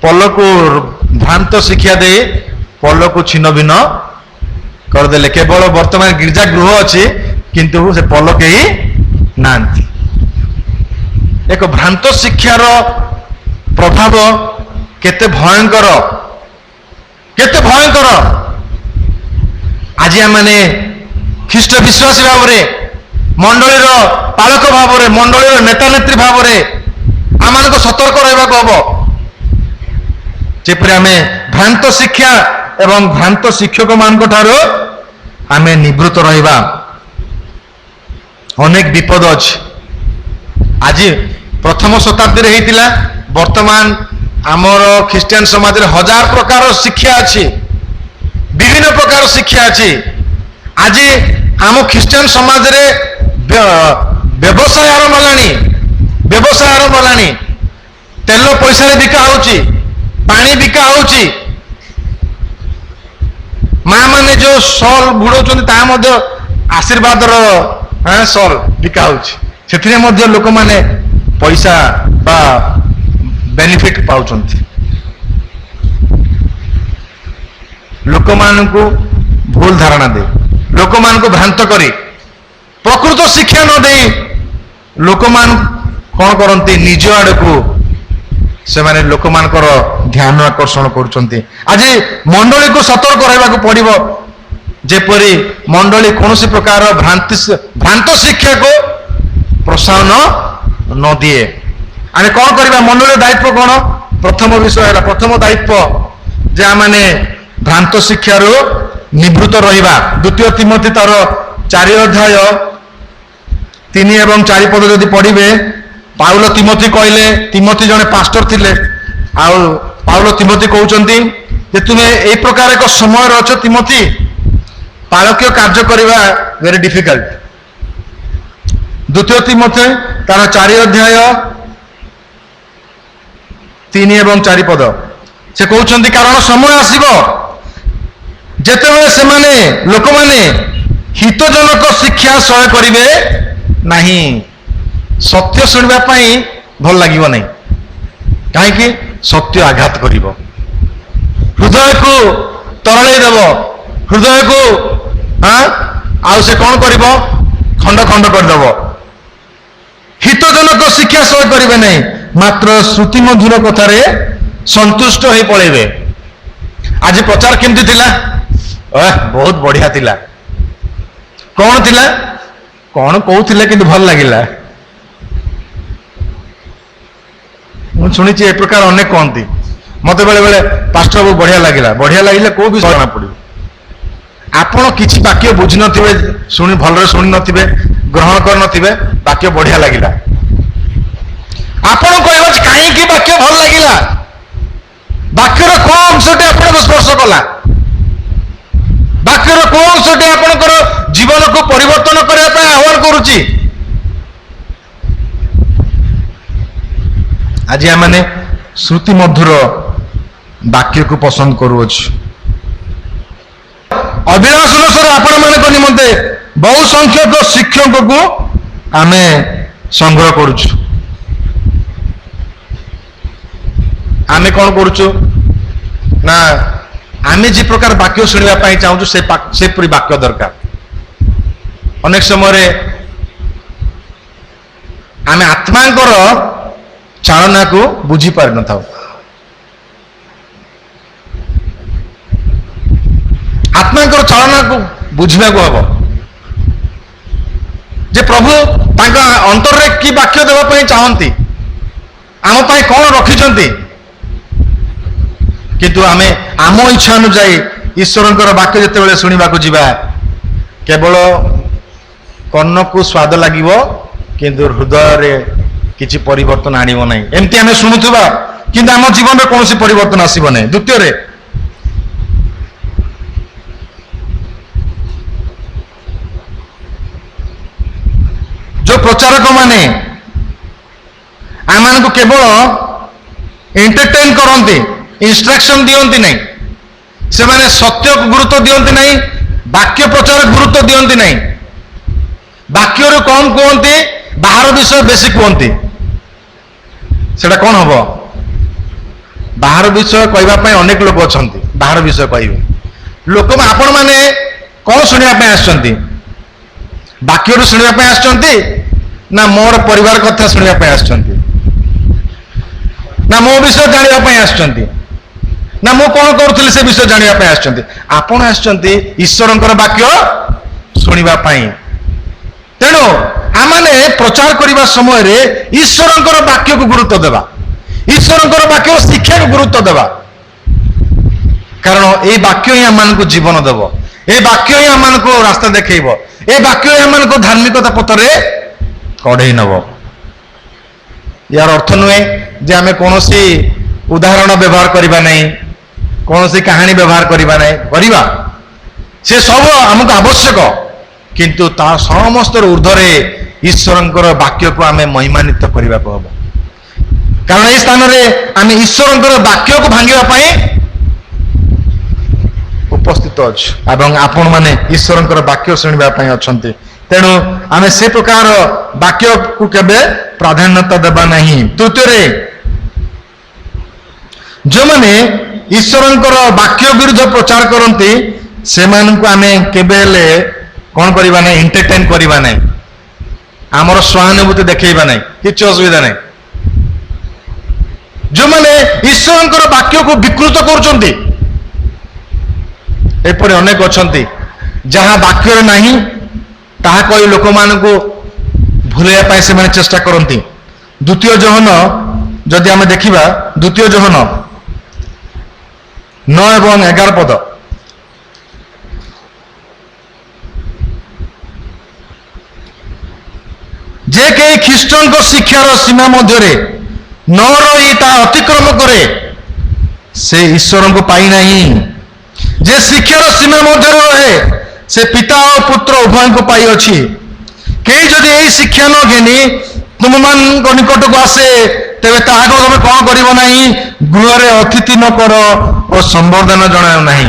ପଲକୁ ଭ୍ରାନ୍ତ ଶିକ୍ଷା ଦେଇ ପଲକୁ ଛିନ୍ନ ଭିନ୍ନ କରିଦେଲେ। କେବଳ ବର୍ତ୍ତମାନ ଗିର୍ଜା ଗୃହ ଅଛି, କିନ୍ତୁ ସେ ପଲ କେହି ନାହାନ୍ତି। ଏକ ଭ୍ରାନ୍ତ ଶିକ୍ଷାର ପ୍ରଭାବ କେତେ ଭୟଙ୍କର, କେତେ ଭୟଙ୍କର। ଆଜି ଆମେ ଖ୍ରୀଷ୍ଟ ବିଶ୍ୱାସୀ ଭାବରେ, ମଣ୍ଡଳୀର ପାଳକ ଭାବରେ, ମଣ୍ଡଳୀର ନେତା ନେତ୍ରୀ ଭାବରେ ଆମମାନଙ୍କୁ ସତର୍କ ରହିବାକୁ ହବ, ଯେପରି ଆମେ ଭ୍ରାନ୍ତ ଶିକ୍ଷା ଏବଂ ଭ୍ରାନ୍ତ ଶିକ୍ଷକ ମାନଙ୍କ ଠାରୁ ଆମେ ନିବୃତ୍ତ ରହିବା। ଅନେକ ବିପଦ ଅଛି। ଆଜି ପ୍ରଥମ ଶତାବ୍ଦୀରେ ହେଇଥିଲା, ବର୍ତ୍ତମାନ ଆମର ଖ୍ରୀଷ୍ଟିଆନ ସମାଜରେ ହଜାର ପ୍ରକାର ଶିକ୍ଷା ଅଛି, ବିଭିନ୍ନ ପ୍ରକାର ଶିକ୍ଷା ଅଛି। ଆଜି ଆମ ଖ୍ରୀଷ୍ଟିଆନ ସମାଜରେ ବ୍ୟବସାୟ ଆରମ୍ଭ ହେଲାଣି, ବ୍ୟବସାୟ ଆରମ୍ଭ ହେଲାଣି। ତେଲ ପଇସାରେ ବିକା ହଉଛି, ପାଣି ବିକା ହଉଛି। ମା ମାନେ ଯୋଉ ସଲ୍ ବୁଡଉଛନ୍ତି ତାହା ମଧ୍ୟ ଆଶୀର୍ବାଦର ସଲ୍ ବିକା ହଉଛି। ସେଥିରେ ମଧ୍ୟ ଲୋକମାନେ ପଇସା ବା ବେନିଫିଟ ପାଉଛନ୍ତି। ଲୋକମାନଙ୍କୁ ଭୁଲ ଧାରଣା ଦେଇ, ଲୋକମାନଙ୍କୁ ଭ୍ରାନ୍ତ କରି, ପ୍ରକୃତ ଶିକ୍ଷା ନ ଦେଇ ଲୋକମାନଙ୍କୁ କଣ କରନ୍ତି? ନିଜ ଆଡକୁ ସେମାନେ ଲୋକମାନଙ୍କର ଧ୍ୟାନ ଆକର୍ଷଣ କରୁଛନ୍ତି। ଆଜି ମଣ୍ଡଳୀକୁ ସତର୍କ ରହିବାକୁ ପଡିବ, ଯେପରି ମଣ୍ଡଳୀ କୌଣସି ପ୍ରକାର ଭ୍ରାନ୍ତ ଶିକ୍ଷାକୁ ପ୍ରୋତ୍ସାହନ ନ ଦିଏ। ଆମେ କଣ କରିବା? ମଣ୍ଡଳୀର ଦାୟିତ୍ୱ କଣ? ପ୍ରଥମ ବିଷୟ ହେଲା, ପ୍ରଥମ ଦାୟିତ୍ୱ ଯେ ଆମେ ଭ୍ରାନ୍ତ ଶିକ୍ଷାରୁ ନିବୃତ୍ତ ରହିବା। ଦ୍ୱିତୀୟ ତିମୋଥୀ ତାର 4 ଅଧ୍ୟାୟ 3 ଏବଂ 4 ପଦ ଯଦି ପଢିବେ, ପାଉଲ ତିମୋଥୀ କହିଲେ, ତିମୋଥୀ ଜଣେ ପାଷ୍ଟର ଥିଲେ, ଆଉ ପାଉଲ ତିମୋଥୀ କହୁଛନ୍ତି ଯେ ତୁମେ ଏଇ ପ୍ରକାର ଏକ ସମୟରେ ଅଛ ତିମୋଥୀ, ପାଳକୀୟ କାର୍ଯ୍ୟ କରିବା ଭେରି ଡିଫିକଲ୍ଟ। ଦ୍ୱିତୀୟ ତିମୋଥୀ ତାର 4 ଅଧ୍ୟାୟ 3 ଏବଂ 4 ପଦ ସେ କହୁଛନ୍ତି, କାରଣ ସମୟ ଆସିବ ଯେତେବେଳେ ସେମାନେ ଲୋକମାନେ ହିତଜନକ ଶିକ୍ଷା ସହ୍ୟ କରିବେ ନାହିଁ। ସତ୍ୟ ଶୁଣିବା ପାଇଁ ଭଲ ଲାଗିବ ନାହିଁ, କାହିଁକି? ସତ୍ୟ ଆଘାତ କରିବ, ହୃଦୟକୁ ତରଳେଇ ଦେବ, ହୃଦୟକୁ ଆଉ ସେ କଣ କରିବ? ଖଣ୍ଡ ଖଣ୍ଡ କରିଦେବ। ହିତଜନକ ଶିକ୍ଷା ସହ୍ୟ କରିବେ ନାହିଁ, ମାତ୍ର ଶ୍ରୁତି ମଧୁର କଥାରେ ସନ୍ତୁଷ୍ଟ ହୋଇ ପଳେଇବେ। ଆଜି ପ୍ରଚାର କେମିତି ଥିଲା? ବହୁତ ବଢିଆ ଥିଲା। କଣ ଥିଲା? କଣ କହୁଥିଲେ କିନ୍ତୁ ଭଲ ଲାଗିଲା। ମୁଁ ଶୁଣିଛି ଏ ପ୍ରକାର ଅନେକ କହନ୍ତି। ମତେ ବେଳେ ବେଳେ ପାଷ୍ଟର ବାବୁ ବଢିଆ ଲାଗିଲା। ବଢିଆ ଲାଗିଲେ କୋଉ ବିଷୟ ଜଣା ପଡିବ? ଆପଣ କିଛି ବାକ୍ୟ ବୁଝି ନଥିବେ, ଭଲରେ ଶୁଣି ନଥିବେ, ଗ୍ରହଣ କରିନଥିବେ, ବାକ୍ୟ ବଢିଆ ଲାଗିଲା। ଆପଣ କହିବ କାହିଁକି ବାକ୍ୟ ଭଲ ଲାଗିଲା? ବାକ୍ୟର କୋଉ ଅଂଶଟି ଆପଣଙ୍କୁ ସ୍ପର୍ଶ କଲା? ବାକ୍ୟ ବାକ୍ୟର କୋଉ ଅଂଶଟି ଆପଣଙ୍କର ଜୀବନକୁ ପରିବର୍ତ୍ତନ କରିବା ପାଇଁ ଆହ୍ୱାନ କରୁଛି? ଆଜି ଆମେ ଶ୍ରୁତି ମଧୁର ବାକ୍ୟକୁ ପସନ୍ଦ କରୁଅଛୁ। ଅଭିଳାଷ ଅନୁସାରେ ଆପଣମାନଙ୍କ ନିମନ୍ତେ ବହୁ ସଂଖ୍ୟକ ଶିକ୍ଷକଙ୍କୁ ଆମେ ସଂଗ୍ରହ କରୁଛୁ। ଆମେ କଣ କରୁଛୁ ନା ଆମେ যে প্রকার বাক্য শুনিবা পাই চাହୁଛୁ ସେପରି ବାକ୍ୟ ଦରକାର। ଅନେକ ସମୟରେ ଆମେ ଆତ୍ମାଙ୍କର ଚାଳନାକୁ ବୁଝି ପାରିନଥାଉ। ଆତ୍ମାଙ୍କର ଚାଳନାକୁ ବୁଝିବାକୁ ହବ ଯେ ପ୍ରଭୁ ତାଙ୍କ ଅନ୍ତରରେ କି ବାକ୍ୟ ଦେବା ପାଇଁ ଚାହନ୍ତି, ଆମ ପାଇଁ କଣ ରଖିଛନ୍ତି। କିନ୍ତୁ ଆମେ ଆମ ଇଚ୍ଛା ଅନୁଯାୟୀ ଈଶ୍ୱରଙ୍କର ବାକ୍ୟ ଯେତେବେଳେ ଶୁଣିବାକୁ ଯିବା, କେବଳ କର୍ଣ୍ଣକୁ ସ୍ୱାଦ ଲାଗିବ କିନ୍ତୁ ହୃଦୟରେ କିଛି ପରିବର୍ତ୍ତନ ଆଣିବ ନାହିଁ। ଏମିତି ଆମେ ଶୁଣୁଥିବା କିନ୍ତୁ ଆମ ଜୀବନରେ କୌଣସି ପରିବର୍ତ୍ତନ ଆସିବ ନାହିଁ। ଦ୍ୱିତୀୟରେ, ଯୋଉ ପ୍ରଚାରକ ମାନେ ଆମମାନଙ୍କୁ କେବଳ ଏଣ୍ଟରଟେନ୍ କରନ୍ତି, ଇନଷ୍ଟ୍ରକ୍ସନ ଦିଅନ୍ତି ନାହିଁ, ସେମାନେ ସତ୍ୟକୁ ଗୁରୁତ୍ୱ ଦିଅନ୍ତି ନାହିଁ, ବାକ୍ୟ ପ୍ରଚାରକୁ ଗୁରୁତ୍ୱ ଦିଅନ୍ତି ନାହିଁ, ବାକ୍ୟରୁ କମ୍ କୁହନ୍ତି, ବାହାର ବିଷୟ ବେଶୀ କୁହନ୍ତି। ସେଟା କଣ ହବ? ବାହାର ବିଷୟ କହିବା ପାଇଁ ଅନେକ ଲୋକ ଅଛନ୍ତି, ବାହାର ବିଷୟ କହିବେ। ଲୋକ ଆପଣମାନେ କଣ ଶୁଣିବା ପାଇଁ ଆସିଛନ୍ତି? ବାକ୍ୟରୁ ଶୁଣିବା ପାଇଁ ଆସିଛନ୍ତି ନା ମୋର ପରିବାର କଥା ଶୁଣିବା ପାଇଁ ଆସିଛନ୍ତି? ନା ମୋ ବିଷୟ ଜାଣିବା ପାଇଁ ଆସିଛନ୍ତି? ନା ମୁଁ କଣ କରୁଥିଲି ସେ ବିଷୟ ଜାଣିବା ପାଇଁ ଆସିଛନ୍ତି? ଆପଣ ଆସିଛନ୍ତି ଈଶ୍ୱରଙ୍କର ବାକ୍ୟ ଶୁଣିବା ପାଇଁ। ତେଣୁ ଆମେ ପ୍ରଚାର କରିବା ସମୟରେ ଈଶ୍ୱରଙ୍କର ବାକ୍ୟକୁ ଗୁରୁତ୍ୱ ଦେବା, ଈଶ୍ୱରଙ୍କର ବାକ୍ୟ ଶିକ୍ଷାକୁ ଗୁରୁତ୍ୱ ଦେବା। କାରଣ ଏଇ ବାକ୍ୟ ହିଁ ଆମମାନଙ୍କୁ ଜୀବନ ଦେବ, ଏ ବାକ୍ୟ ହିଁ ଆମମାନଙ୍କୁ ରାସ୍ତା ଦେଖେଇବ, ଏ ବାକ୍ୟ ହିଁ ଆମମାନଙ୍କୁ ଧାର୍ମିକତା ପଥରେ କଢେଇ ନେବ। ୟାର ଅର୍ଥ ନୁହେଁ ଯେ ଆମେ କୌଣସି ଉଦାହରଣ ବ୍ୟବହାର କରିବା ନାହିଁ, କୌଣସି କାହାଣୀ ବ୍ୟବହାର କରିବା ନାହିଁ, କରିବା ସେ ସବୁ ଆମକୁ ଆବଶ୍ୟକ, କିନ୍ତୁ ତା ସମସ୍ତର ଉର୍ଦ୍ଧ୍ୱରେ ଈଶ୍ୱରଙ୍କର ବାକ୍ୟକୁ ଆମେ ମହିମାନ୍ୱିତ କରିବାକୁ ହବ। କାରଣ ଏହି ସ୍ଥାନରେ ଆମେ ଈଶ୍ୱରଙ୍କର ବାକ୍ୟକୁ ଭାଙ୍ଗିବା ପାଇଁ ଉପସ୍ଥିତ ଅଛୁ ଏବଂ ଆପଣମାନେ ଈଶ୍ୱରଙ୍କର ବାକ୍ୟ ଶୁଣିବା ପାଇଁ ଅଛନ୍ତି। ତେଣୁ ଆମେ ସେ ପ୍ରକାର ବାକ୍ୟକୁ କେବେ ପ୍ରାଧାନ୍ୟତା ଦେବା ନାହିଁ। ତୃତୀୟରେ, ଯେଉଁମାନେ ଈଶ୍ୱରଙ୍କର ବାକ୍ୟ ବିରୁଦ୍ଧ ପ୍ରଚାର କରନ୍ତି ସେମାନଙ୍କୁ ଆମେ କେବେ ହେଲେ କଣ କରିବା ନାହିଁ? ଏଣ୍ଟରଟେନ୍ କରିବା ନାହିଁ, ଆମର ସହାନୁଭୂତି ଦେଖେଇବା ନାହିଁ, କିଛି ଅସୁବିଧା ନାହିଁ। ଯେଉଁମାନେ ଈଶ୍ୱରଙ୍କର ବାକ୍ୟକୁ ବିକୃତ କରୁଛନ୍ତି, ଏପରି ଅନେକ ଅଛନ୍ତି ଯାହା ବାକ୍ୟରେ ନାହିଁ ତାହା କହି ଲୋକମାନଙ୍କୁ ଭୁଲେଇବା ପାଇଁ ସେମାନେ ଚେଷ୍ଟା କରନ୍ତି। ଦ୍ୱିତୀୟ ଯୋହନ ଯଦି ଆମେ ଦେଖିବା, ଦ୍ୱିତୀୟ ଯୋହନ 9 ଏବଂ 11 ପଦ, ଯେ କେହି ଖ୍ରୀଷ୍ଟଙ୍କ ଶିକ୍ଷାର ସୀମା ମଧ୍ୟରେ ନ ରହି ତାହା ଅତିକ୍ରମ କରେ ସେ ଈଶ୍ୱରଙ୍କୁ ପାଇନାହିଁ। ଯେ ଶିକ୍ଷାର ସୀମା ମଧ୍ୟରେ ରହେ ସେ ପିତା ଓ ପୁତ୍ର ଉଭୟଙ୍କୁ ପାଇଅଛି। କେହି ଯଦି ଏହି ଶିକ୍ଷା ନ ଘେନି ତୁମମାନଙ୍କ ନିକଟକୁ ଆସେ ତେବେ ତାହାକୁ ତମେ କଣ କରିବ ନାହିଁ? ଗୃହରେ ଅତିଥି ନ କର ଓ ସମ୍ବର୍ଦ୍ଧନା ଜଣାଅ ନାହିଁ।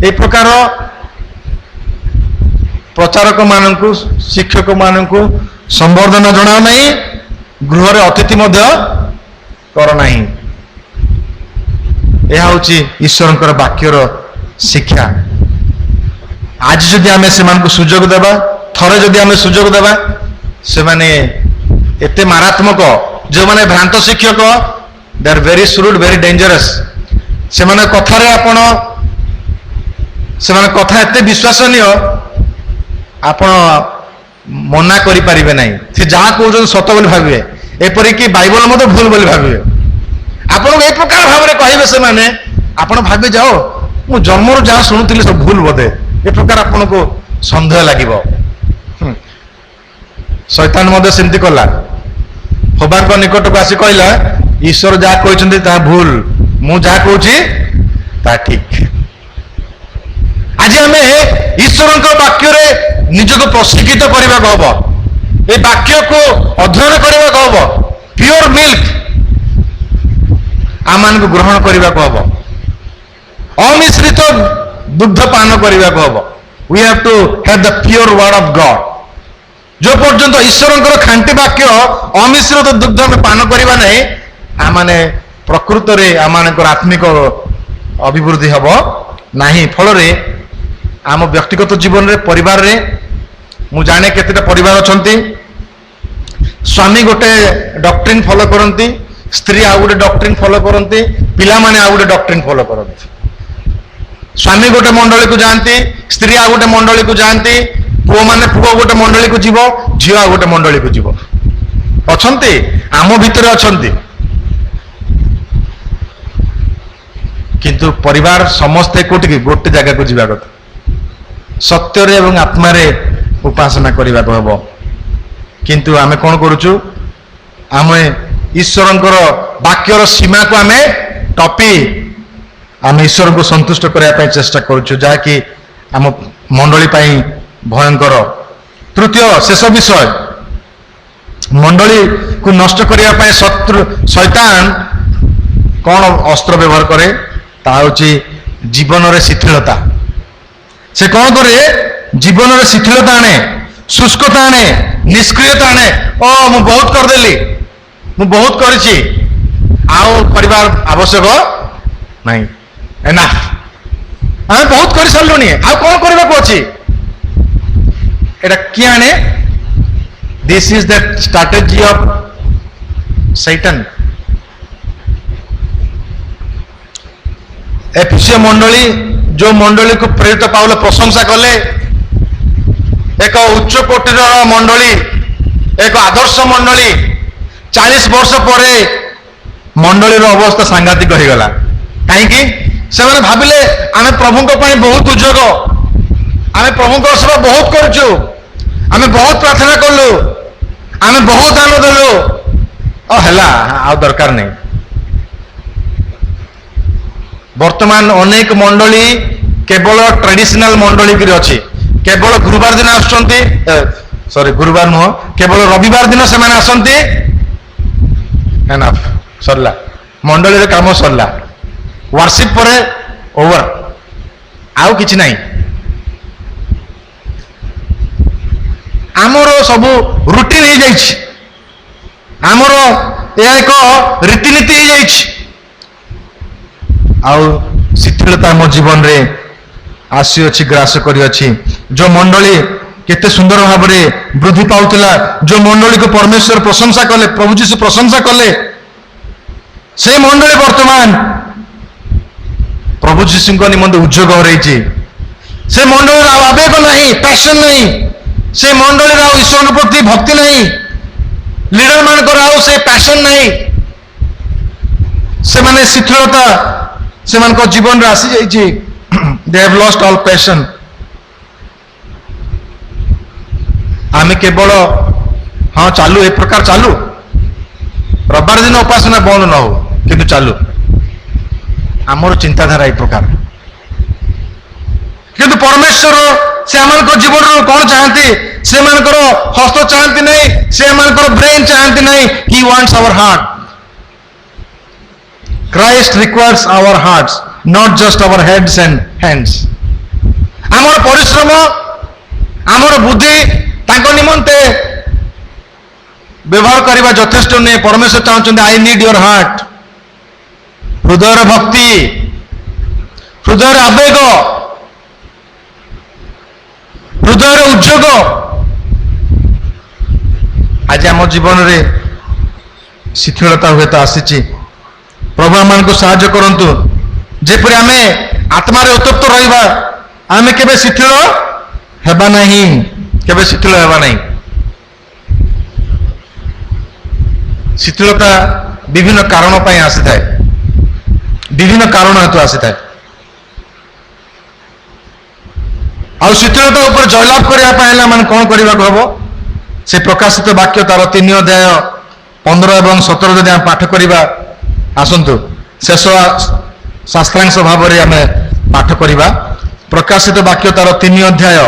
ଏ ପ୍ରକାର ପ୍ରଚାରକ ମାନଙ୍କୁ, ଶିକ୍ଷକ ମାନଙ୍କୁ ସମ୍ବର୍ଦ୍ଧନା ଜଣାଅ ନାହିଁ, ଗୃହରେ ଅତିଥି ମଧ୍ୟ କର ନାହିଁ। ଏହା ହେଉଛି ଈଶ୍ୱରଙ୍କର ବାକ୍ୟର ଶିକ୍ଷା। ଆଜି ଯଦି ଆମେ ସେମାନଙ୍କୁ ସୁଯୋଗ ଦେବା, ଥରେ ଯଦି ଆମେ ସୁଯୋଗ ଦେବା, ସେମାନେ ଏତେ ମାରାତ୍ମକ, ଯେଉଁମାନେ ଭ୍ରାନ୍ତ ଶିକ୍ଷକ, ଦେ ଆର୍ ଭେରି ଶ୍ରୁଡ୍, ଭେରି ଡେଞ୍ଜରସ୍। ସେମାନଙ୍କ କଥାରେ ଆପଣ, ସେମାନଙ୍କ କଥା ଏତେ ବିଶ୍ୱାସନୀୟ, ଆପଣ ମନା କରିପାରିବେ ନାହିଁ। ସେ ଯାହା କହୁଛନ୍ତି ସତ ବୋଲି ଭାବିବେ, ଏପରିକି ବାଇବଲ ମଧ୍ୟ ଭୁଲ ବୋଲି ଭାବିବେ। ଆପଣଙ୍କୁ ଏ ପ୍ରକାର ଭାବରେ କହିବେ ସେମାନେ, ଆପଣ ଭାବି ଯାଅ ମୁଁ ଜନ୍ମରୁ ଯାହା ଶୁଣୁଥିଲି ସବୁ ଭୁଲ ବୋଧେ, ଏ ପ୍ରକାର ଆପଣଙ୍କୁ ସନ୍ଦେହ ଲାଗିବ। ଶୈତାନ ମଧ୍ୟ ସେମିତି କଲା। ହବାଙ୍କ ନିକଟକୁ ଆସି କହିଲା, ଈଶ୍ୱର ଯାହା କହିଛନ୍ତି ତାହା ଭୁଲ, ମୁଁ ଯାହା କହୁଛି ତାହା ଠିକ। आज आम ईश्वर वाक्य निजक प्रशिक्षित करने को हम ये वाक्य को अध्ययन करने को हम प्योर मिल्क आम को ग्रहण करने को हम अमिश्रित दुग्ध पान करने को हम we have to have the pure word of God जो पर्यंत ईश्वर खांटी वाक्य अमिश्रित दुग्ध में पान करवा नहीं आमने प्रकृत में आम आत्मिक अभिवृद्धि हम नहीं फल आम व्यक्तिगत जीवन में परिवार रे मु जाने केतेटा परिवार अछंती स्वामी गोटे डॉक्ट्रिन फॉलो करती स्त्री आउ गोटे डॉक्ट्रिन फॉलो करती पिला माने आउ गोटे डॉक्ट्रिन फॉलो करती स्वामी गोटे मंडली को जाती स्त्री आउ गोटे मंडली को जाती पुओ माने पुओ गोटे मंडली को जीव झी आउ गोटे मंडली को जीव अछंती आम भितर अछंती किंतु परिवार समस्ते कोटि गोटे जगह को जीवा कथा सत्य एवं आत्मा रे उपासना करने को हम किंतु आम कौन करुचु आम ईश्वर वाक्यर सीमा को आम टपी आम ईश्वर को संतुष्ट करने चेष्टा करुचु जहाँकि आम मंडली भयंकर तृतीय शेष विषय मंडली को नष्ट करने शत्रु शैतान कौन अस्त्र व्यवहार करे ता हूँ जीवन रे शिथिलता से कौन करे जीवन रे शिथिलता आने शुष्कता आने निष्क्रियता आने ओ मु बहुत करदेली मु बहुत करिछि आउ परिवार आवश्यक नहीं एनाफ आम बहुत कर सारूनी आउ कौन करने को अच्छी एटा किए आने this is the strategy of Satan एफिसियो मंडली जो मंडली को प्रेरित पाउल प्रशंसा कले एक उच्च कोटिर मंडली एक आदर्श मंडली 40 वर्ष पर मंडली अवस्था सांघातिक हो गला कहीं से भाविले आम प्रभु बहुत उद्योग आम प्रभु सेवा बहुत करुचु आम बहुत प्रार्थना कलु आम बहुत दान देलु है आ दरकार नहीं वर्तमान अनेक मंडली केवल ट्रेडिशनल मंडली की अच्छी केवल गुरुवार दिन आसुंती सॉरी गुरुवार नुह केवल रविवार दिन से आसंती एनाफ सरला मंडली रे काम सरला वर्शिप पर ओवर आउ किछि नहीं आमर सबू रूटीन हो जाइछि आमर यह एक रीतिनीति हो जाइछि आउ शिथिलता मो जीवन रे आसी अच्छी ग्रास करी अच्छी जो मंडली केते सुंदर भाव में वृद्धि पाउतला जो मंडली को परमेश्वर प्रशंसा कले प्रभु जीशु प्रशंसा कले से मंडली वर्तमान प्रभु जीशु निमंते उद्योग हरई से मंडली आवेग नहीं पैशन नहीं से मंडली ईश्वर प्रति भक्ति नहीं लीडर मान से पैशन नहीं से माने शिथिलता से मान जीवन रे आसी जाइए they have lost all passion आम केवल हाँ चालू ए प्रकार चालू रविवार दिन उपासना बंद न हो किंतु चालू आमर चिंताधारा ए प्रकार किंतु परमेश्वर से आम जीवन कौन चाहती से हस्त चाहती नहीं से ब्रेन चाहती नहीं he wants our heart Christ requires our hearts, not just our heads and hands. आमर परिश्रम आमर बुद्धि तांको निमंते व्यवहार करने यथेष्ट नहीं परमेश्वर चाहते आई नीड योर हार्ट हृदय भक्ति हृदय आवेग हृदय उद्योग आज आम जीवन में शिथिलता हुए तो आसी प्रभु आम को साहाय्य करंतु जेपरि आमे आत्मा रे उत्तप्त रहिबा आमे केबे शिथिल हेबा नहीं केबे शिथिल हेबा नहीं शिथिलता विभिन्न कारण पई आसी थाए विभिन्न कारण हेतु आसी थाए आ शिथिलता ऊपर जयलाभ करिया पाइला मान कोन करिबा को हबो से प्रकाशित वाक्य तार 3 अध्याय 15 एवं 17 जदि हम पाठ करिबा आसंतु शेष शास्त्रांश भाव में आम पाठ करवा प्रकाशित वाक्य तार 3 अध्याय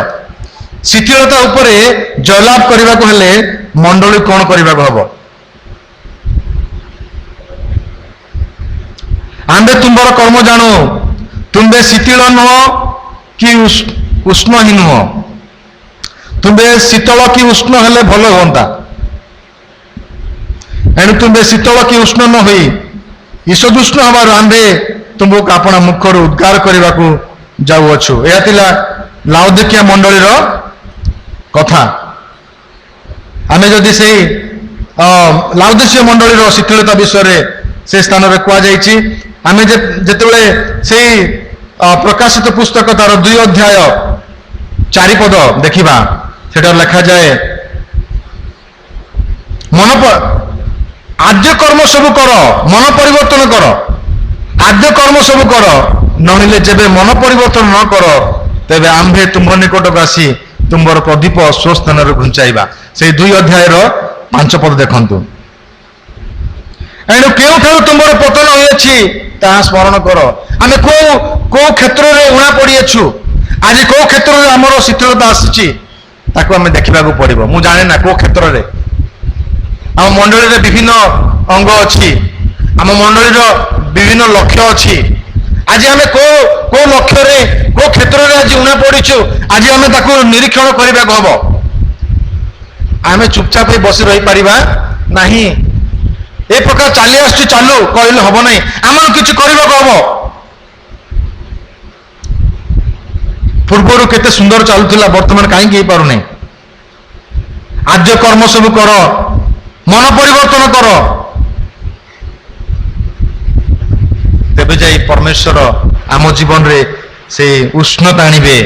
शिथिलता उपरे जयलाभ करने को हेले मंडली कौन करने को हम आंबे तुम्हार कर्म जाणु तुम्बे शीतल नुह कि उष्ण ही नुह तुम्बे शीतल कि उष्ण हेले भल होता एणु तुम्बे शीतल कि उष्ण न होई ईषदुष्ण हबार आंबे तुमको अपना मुखर उद्गार करने को जाऊछु यह थिला लाउदिकिया मंडली कथा आमे जदि से लाउदिकिया मंडली शीतलता विषय से स्थान में कहुई आमे जेतेबेले से प्रकाशित पुस्तक तार 2 अध्याय 4 पद देखिबा सेटा लिखा जाए मन आद्य कर्म सब कर मन परिवर्तन कर आद्य कर्म सब कर नहिले जेबे मन परिवर्तन न कर तेबे आंभे तुम निकट को आसी तुम्बर प्रदीप स्वस्थान घुंचाइबा से 2 अध्याय 5 पद देखंतु एणु केउठारु तुमर पतन होइछि ताहा स्मरण कर आमे को क्षेत्र रे उणा पड़िएछु आज को क्षेत्र रे हमर शीतलता आसीछि ताको आमे देखिबा को पड़िबो मु जाने ना को क्षेत्र रे हम मंडली रे विभिन्न अंग अछि हम मंडली रो विभिन्न लक्ष्य अछि आज आमे को लक्ष्य रे को क्षेत्र रे आज उणा पड़िछु आज आमे ताको निरीक्षण करबा को हबो आमे चुपचाप बसी रही परिबा नाही ए प्रकार चली आसु चालू कहले हम नहीं आम किसी करने को हम पूर्वर केते सुंदर चलुला बर्तमान कहीं पार आद्य कर्म सब कर मन परिवर्तन कर तेबे जाई परमेश्वर आम जीवन रे से उष्णता आनिबे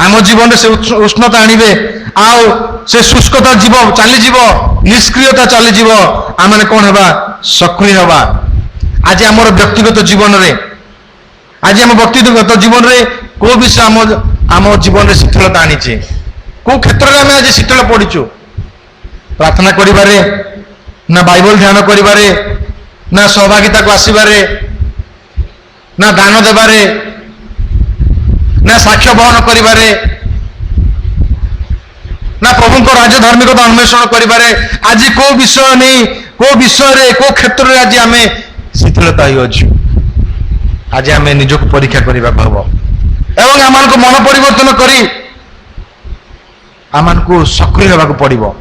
आम जीवन रे से उष्णता आनिबे आउ से शुष्कता जीव चली जीव निष्क्रियता चली जीव आम मैंने कौन हवा सक्रिय हवा आज आम व्यक्तिगत जीवन रे आज आम व्यक्तिगत जीवन रे को विषय आम जीवन रे शीतलता आनी को क्षेत्र में आम आज शीतल पड़ीचु प्रार्थना करिबारे ना बाइबल ध्यान करिबारे ना सहभागिता को आसिबारे ना दान देबारे ना साक्ष्य बहन करिबारे ना प्रभु को राज्य धार्मिकता अन्वेषण करिबारे आज को विषय नहीं को विषय रे को क्षेत्र रे आज आमे शीतलता ही अछि आज आमे निजको परीक्षा करिबा भाव एवं आमान को मन परिवर्तन करी आमान को सक्रिय होबा को पड़िबो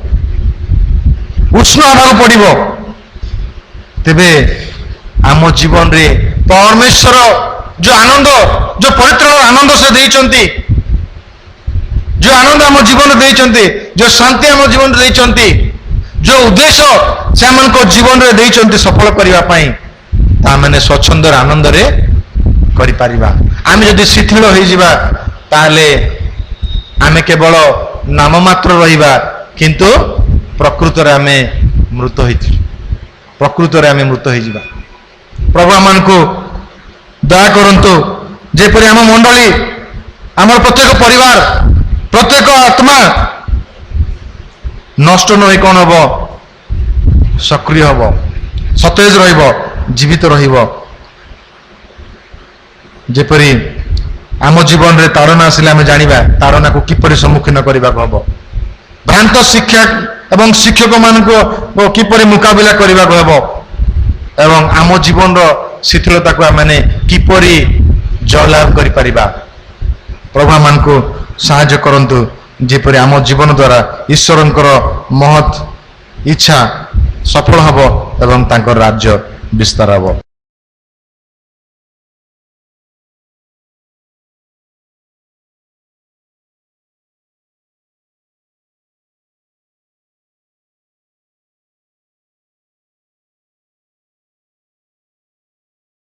उष्ण होबा को पड़िबो तेबे आम जीवन रे परमेश्वर जो आनंद जो पवित्र आनंद से देइचंती जो आनंद आम जीवन देइचंती जो शांति आम जीवन देइचंती जो उद्देश्य से आम जीवन रे देइचंती सफल करिबा पई ता माने स्वच्छंद आनंद रे करि परिबा आमे जदि शिथिल होई जिबा ताले आमे केवल नाम मात्र रहिबा किंतु प्रकृत रे आमे मृत होई प्रकृत रे आमे मृत होई जिबा प्रभु आमान को दया करंतु जेपरि आम मंडली आम प्रत्येक परिवार प्रत्येक आत्मा नष्ट न कौन हम सक्रिय हम सतेज जीवित जेपरी आम जीवन रे ताड़ना आसिले आम जानिबा ताड़ना को किपरि सम्मुखीन करबा हम भ्रांत शिक्षा एवं शिक्षक मान को किपरि मुकाबिला करबा हम एवं आम जीवन रो शिथिलता को आम किपरि जयलाभ करि परिबा प्रभु मान को साहाय्य करंतु जेपरि आम जीवन द्वारा ईश्वरंकर महत् इच्छा सफल हब एवं तांकर राज्य विस्तार हब।